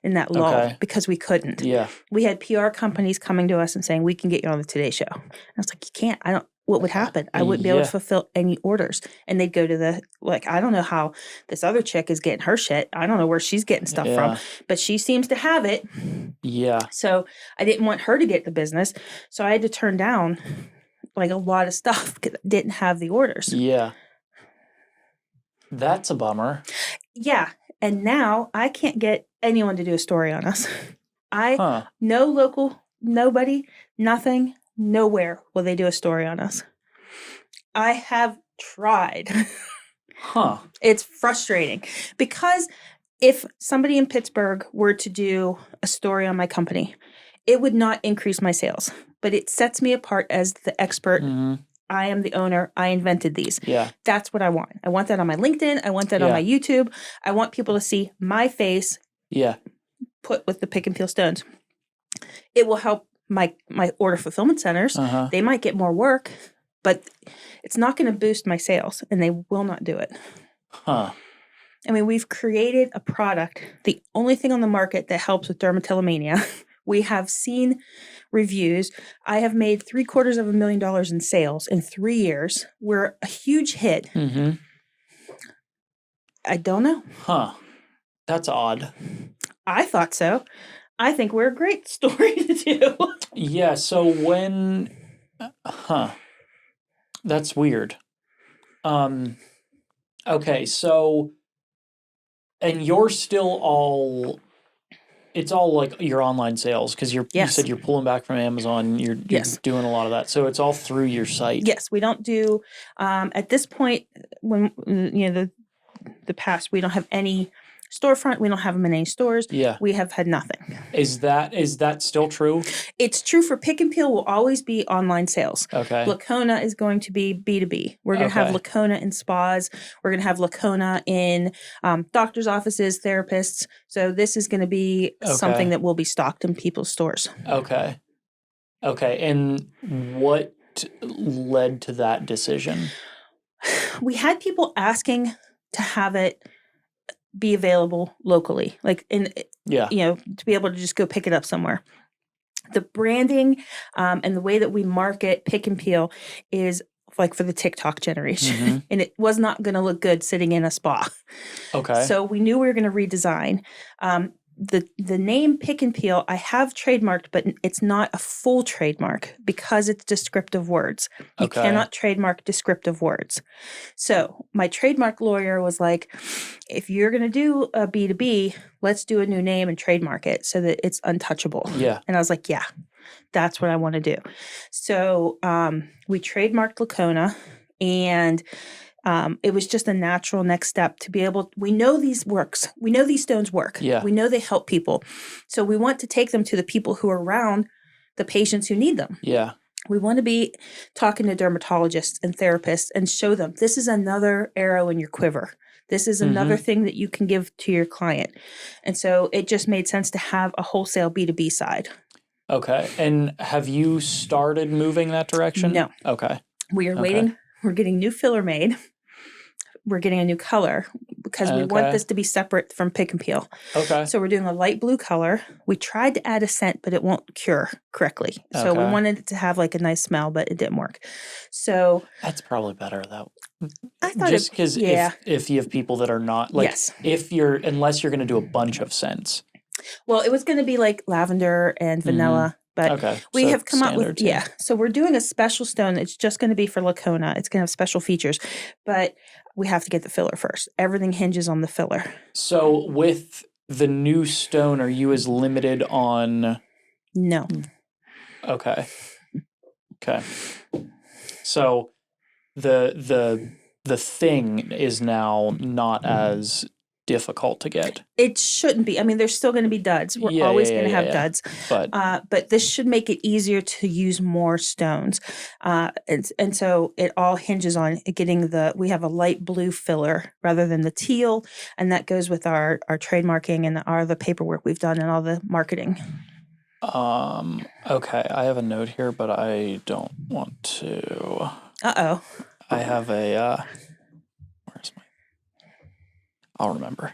in that lull because we couldn't. Yeah. We had PR companies coming to us and saying, we can get you on the Today Show. And I was like, you can't, what would happen? I wouldn't be able to fulfill any orders. And they'd go to I don't know how this other chick is getting her shit. I don't know where she's getting stuff from, but she seems to have it. Yeah. So I didn't want her to get the business. So I had to turn down like a lot of stuff because I didn't have the orders. Yeah. That's a bummer. Yeah. And now I can't get anyone to do a story on us. No local, nobody, nothing, nowhere will they do a story on us. I have tried. It's frustrating because if somebody in Pittsburgh were to do a story on my company, it would not increase my sales, but it sets me apart as the expert. I am the owner. I invented these. Yeah. That's what I want. I want that on my LinkedIn. I want that on my YouTube. I want people to see my face put with the PickNPeel stones. It will help my order fulfillment centers. They might get more work, but it's not going to boost my sales, and they will not do it. I mean, we've created a product, the only thing on the market that helps with dermatillomania. We have seen reviews. I have made $750,000 in sales in 3 years. We're a huge hit. I don't know. That's odd. I thought so. I think we're a great story to do. Yeah, so when... That's weird. Okay, so... And you're still all... It's all like your online sales because you said you're pulling back from Amazon. You're doing a lot of that. So it's all through your site. Yes, we don't do... at this point, when, the past, we don't have any storefront. We don't have them in any stores. Yeah. We have had nothing. Is that still true? It's true for Pick and Peel will always be online sales. Okay. Lacona is going to be B2B. We're going to have Lacona in spas. We're going to have Lacona in doctor's offices, therapists. So this is going to be something that will be stocked in people's stores. Okay. Okay. And what led to that decision? We had people asking to have it be available locally, like to be able to just go pick it up somewhere. The branding and the way that we market Pick and Peel is like for the TikTok generation, and it was not going to look good sitting in a spa. Okay. So we knew we were going to redesign. The name Pick and Peel I have trademarked, but it's not a full trademark because it's descriptive words. You cannot trademark descriptive words. So my trademark lawyer was like, if you're going to do a B2B, let's do a new name and trademark it so that it's untouchable. Yeah. And I was like, yeah, that's what I want to do. So we trademarked Lacona, and it was just a natural next step to be able, we know these works. We know these stones work. Yeah. We know they help people. So we want to take them to the people who are around the patients who need them. Yeah. We want to be talking to dermatologists and therapists and show them this is another arrow in your quiver. This is another thing that you can give to your client. And so it just made sense to have a wholesale B2B side. Okay. And have you started moving that direction? No. Okay. We are waiting. We're getting new filler made. We're getting a new color because we want this to be separate from Pick and Peel. Okay. So we're doing a light blue color. We tried to add a scent, but it won't cure correctly. So we wanted it to have like a nice smell, but it didn't work. So that's probably better though. I thought just because if you have people that are not like unless you're going to do a bunch of scents. Well, it was going to be like lavender and vanilla. But we have come up with, so we're doing a special stone. It's just going to be for Lacona. It's going to have special features, but we have to get the filler first. Everything hinges on the filler. So with the new stone, are you as limited on? No. Okay. So the thing is now not as difficult to get. It shouldn't be. I mean, there's still going to be duds. We're always going to have duds. But this should make it easier to use more stones. And so it all hinges on getting we have a light blue filler rather than the teal. And that goes with our trademarking and the paperwork we've done and all the marketing. Okay. I have a note here, but I don't want to. Uh-oh. I have a, where's my, I'll remember.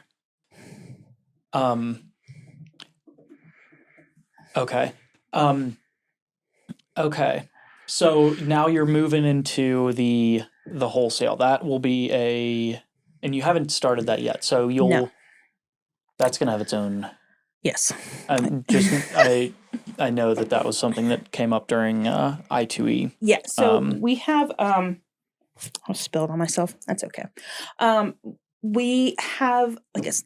Okay. Okay. So now you're moving into the wholesale. That will be and you haven't started that yet. So that's going to have its own. Yes. I know that was something that came up during I2E. Yeah. So we have, I'll spill it on myself. That's okay. We have,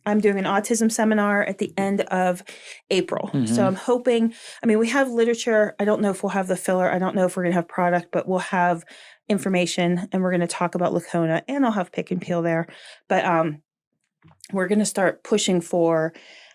I'm doing an autism seminar at the end of April. So I'm hoping, we have literature. I don't know if we'll have the filler. I don't know if we're going to have product, but we'll have information and we're going to talk about Lacona and I'll have Pick and Peel there. But we're going to start pushing for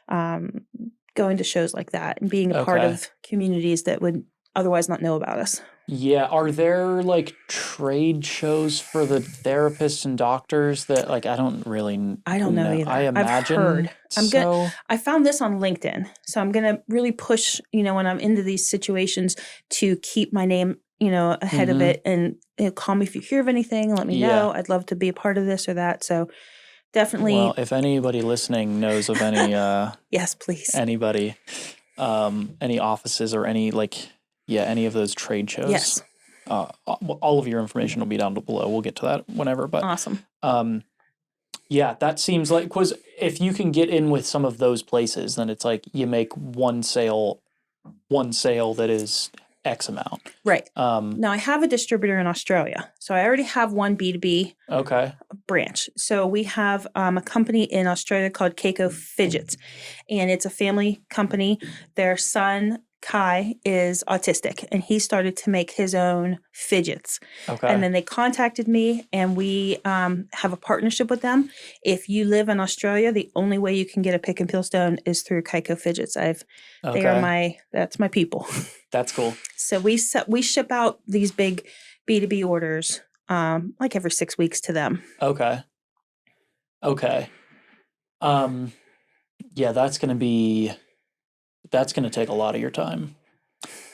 going to shows like that and being a part of communities that would otherwise not know about us. Yeah. Are there trade shows for the therapists and doctors that I don't know either. I imagine. I've heard. I found this on LinkedIn. So I'm going to really push, when I'm into these situations to keep my name, ahead of it and call me if you hear of anything, let me know. I'd love to be a part of this or that. So definitely. Well, if anybody listening knows of any, yes, please. Anybody, any offices or any any of those trade shows. Yes. All of your information will be down below. We'll get to that whenever. But awesome. That seems because if you can get in with some of those places, then it's you make one sale that is X amount. Right. Now I have a distributor in Australia. So I already have one B2B branch. So we have a company in Australia called Keiko Fidgets. And it's a family company. Their son Kai is autistic, and he started to make his own fidgets. Okay. And then they contacted me, and we have a partnership with them. If you live in Australia, the only way you can get a pick and peel stone is through Kaiko Fidgets. They are that's my people. That's cool. So we ship out these big B2B orders like every 6 weeks to them. Okay. Yeah, that's going to take a lot of your time,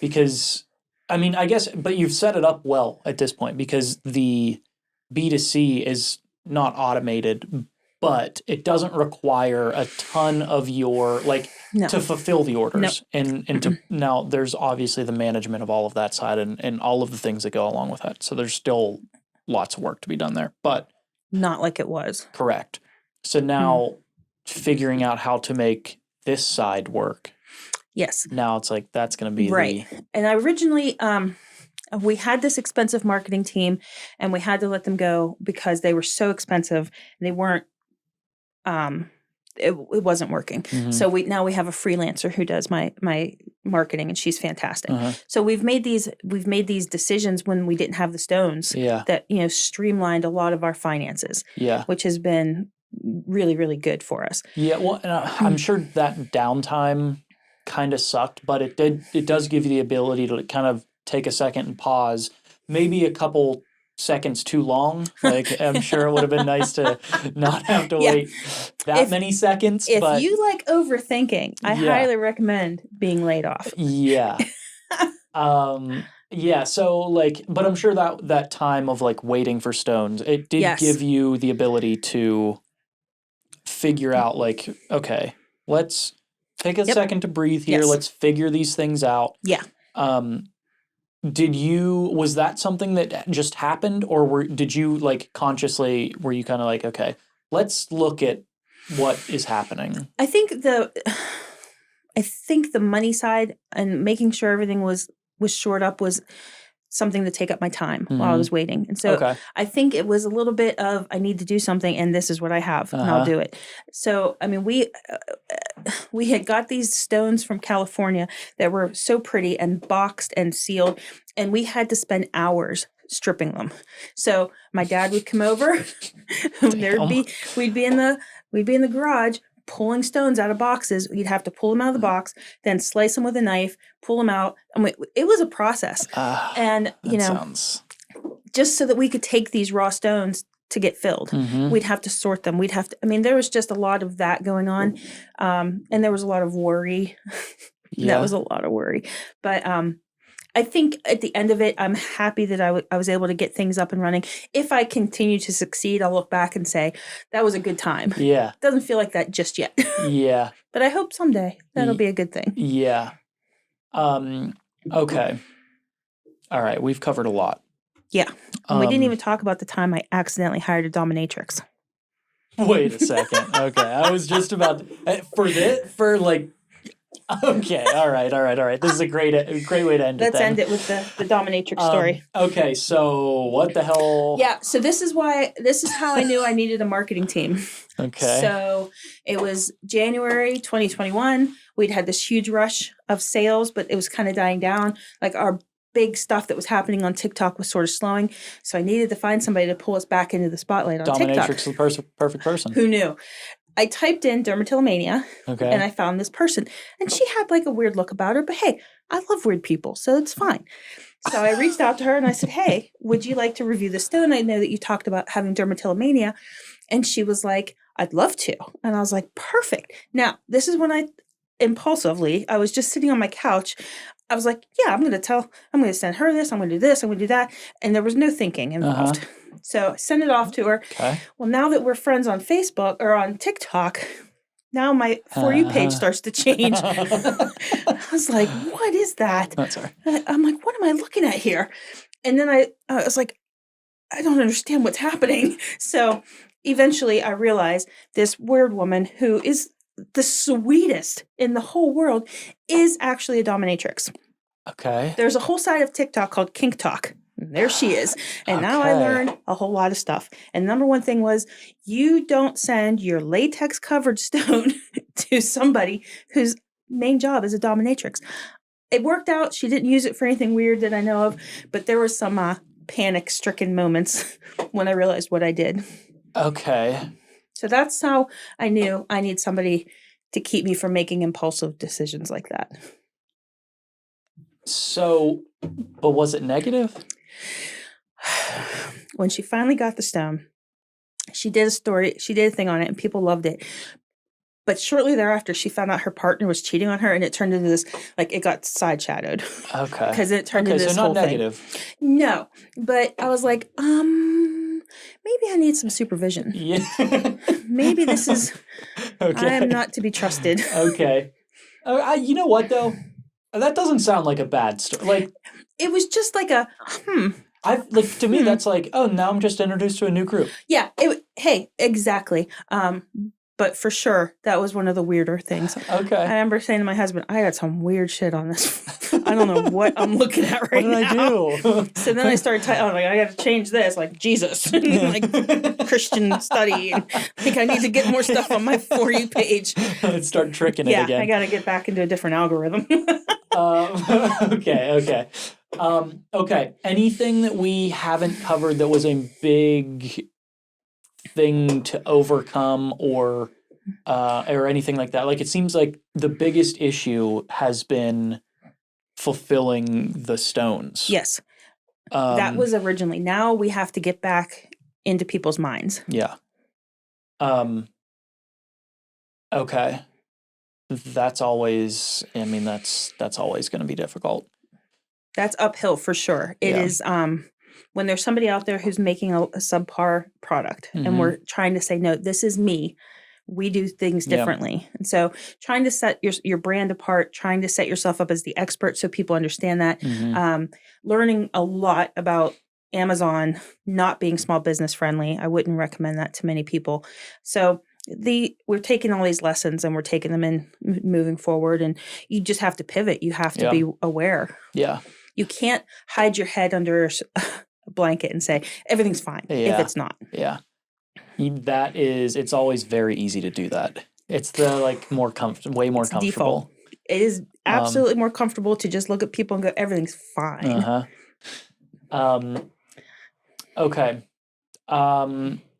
because I mean, I guess, but you've set it up well at this point, because the B2C is not automated, but it doesn't require a ton of your, like, to fulfill the orders. And to, now there's obviously the management of all of that side and all of the things that go along with that. So there's still lots of work to be done there, but not like it was. Correct. So now figuring out how to make this side work. Yes. Now it's like, that's going to be right. And I originally, we had this expensive marketing team, and we had to let them go because they were so expensive. They weren't, it wasn't working. Mm-hmm. So now we have a freelancer who does my marketing, and she's fantastic. So we've made these decisions when we didn't have the stones that, streamlined a lot of our finances, which has been really, really good for us. Yeah. Well, and I'm sure that downtime kind of sucked, but it does give you the ability to kind of take a second and pause, maybe a couple seconds too long. Like, I'm sure it would have been nice to not have to wait that many seconds. If you like overthinking, I highly recommend being laid off. Yeah. Yeah. So like, but I'm sure that time of like waiting for stones, it did give you the ability to figure out like, okay, let's take a second to breathe here. Yes. Let's figure these things out. Yeah. Was that something that just happened, or did you like consciously, were you kind of like, okay, let's look at what is happening? I think the money side and making sure everything was shored up was something to take up my time while I was waiting. And so I think it was a little bit of, I need to do something, and this is what I have, and I'll do it. So, I mean, we had got these stones from California that were so pretty and boxed and sealed, and we had to spend hours stripping them. So my dad would come over, and we'd be in the garage pulling stones out of boxes. You'd have to pull them out of the box, then slice them with a knife, pull them out. I mean, it was a process. And, just so that we could take these raw stones to get filled, we'd have to sort them. There was just a lot of that going on. And there was a lot of worry. That was a lot of worry. But, I think at the end of it, I'm happy that I was able to get things up and running. If I continue to succeed, I'll look back and say, that was a good time. Yeah. Doesn't feel like that just yet. Yeah. But I hope someday that'll be a good thing. Yeah. Okay. All right. We've covered a lot. Yeah. And we didn't even talk about the time I accidentally hired a dominatrix. Wait a second. Okay. I was just about okay. All right. This is a great way to end it. Let's end it with the dominatrix story. Okay. So what the hell? Yeah. So this is how I knew I needed a marketing team. Okay. So it was January 2021. We'd had this huge rush of sales, but it was kind of dying down. Like our big stuff that was happening on TikTok was sort of slowing. So I needed to find somebody to pull us back into the spotlight on TikTok. Dominatrix is the perfect person. Who knew? I typed in dermatillomania, and I found this person. And she had like a weird look about her, but hey, I love weird people, so it's fine. So I reached out to her and I said, hey, would you like to review the stone? I know that you talked about having dermatillomania. And she was like, I'd love to. And I was like, perfect. Now, this is when I was just sitting on my couch. I was like, yeah, I'm going to send her this. I'm going to do this. I'm going to do that. And there was no thinking involved. So I sent it off to her. Okay. Well, now that we're friends on Facebook or on TikTok, now my For You page starts to change. I was like, what is that? That's all right. I'm like, what am I looking at here? And then I was like, I don't understand what's happening. So eventually I realized this weird woman who is the sweetest in the whole world is actually a dominatrix. Okay. There's a whole side of TikTok called Kink Talk. And there she is. And now I learned a whole lot of stuff. And number one thing was, you don't send your latex covered stone to somebody whose main job is a dominatrix. it worked out. She didn't use it for anything weird that I know of, but there were some panic-stricken moments when I realized what I did. Okay. So that's how I knew I need somebody to keep me from making impulsive decisions like that. So, but was it negative? When she finally got the stone, she did a thing on it, and people loved it. But shortly thereafter, she found out her partner was cheating on her, and it turned into this, like, it got side-shadowed. Okay. Because it turned into this so not whole negative. thing. No, but I was like, maybe I need some supervision. Yeah. Maybe this is, Okay. I am not to be trusted. Okay. You know what, though? That doesn't sound like a bad story. Like, it was just like a, to me, that's like, oh, now I'm just introduced to a new group. Yeah. Hey, exactly. But for sure, that was one of the weirder things. Okay. I remember saying to my husband, I got some weird shit on this. I don't know what I'm looking at right now. What did I do? So then I started I'm like, I got to change this, like Jesus, like Christian study. And like I need to get more stuff on my For You page. Start tricking it again. Yeah, I got to get back into a different algorithm. Okay. Okay. Anything that we haven't covered that was a big thing to overcome or anything like that? Like, it seems like the biggest issue has been fulfilling the stones. Yes. That was originally. Now we have to get back into people's minds. Yeah. Okay. That's always, that's always going to be difficult. That's uphill for sure. It is when there's somebody out there who's making a subpar product and we're trying to say, no, this is me. We do things differently. And so trying to set your brand apart, trying to set yourself up as the expert so people understand that, learning a lot about Amazon not being small business friendly. I wouldn't recommend that to many people. So we're taking all these lessons and we're taking them in moving forward, and you just have to pivot. You have to be aware. Yeah. You can't hide your head under a blanket and say everything's fine if it's not. Yeah. It's always very easy to do that. It's the way more comfortable. Default. It is absolutely more comfortable to just look at people and go, everything's fine. Okay.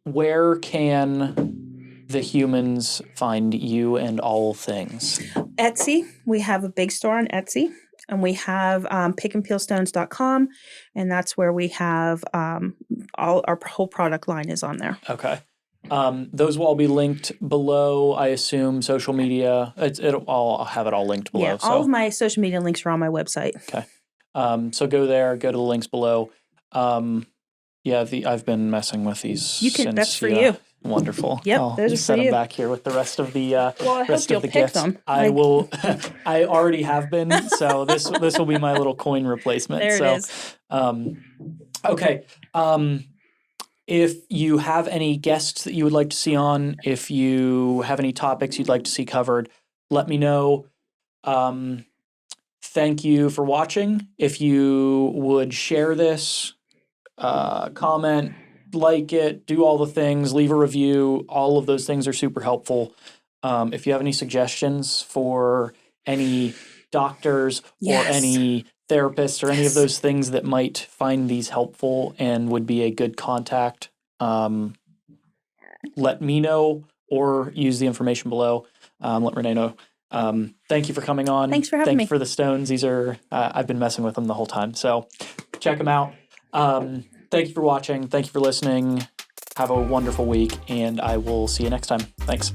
Where can the humans find you and all things? Etsy. We have a big store on Etsy, and we have PickNPeelstones.com, and that's where we have all our whole product line is on there. Okay. Those will all be linked below, I assume. Social media. I'll have it all linked below. Yeah, all of my social media links are on my website. Okay. So go there. Go to the links below. I've been messing with these. That's for you. Wonderful. Yep, I'll those are set for you. them back here with the rest of the I rest hope you'll of the pick gifts. them. I will. I already have been. So this will be my little coin replacement. There it is. Okay. If you have any guests that you would like to see on, if you have any topics you'd like to see covered, let me know. Thank you for watching. If you would share this, comment, like it, do all the things, leave a review. All of those things are super helpful. If you have any suggestions for any doctors or any therapists or any of those things that might find these helpful and would be a good contact, let me know or use the information below. Let Renee know. Thank you for coming on. Thanks for having me. Thank you for the stones. These are, I've been messing with them the whole time. So check them out. Thank you for watching. Thank you for listening. Have a wonderful week, and I will see you next time. Thanks.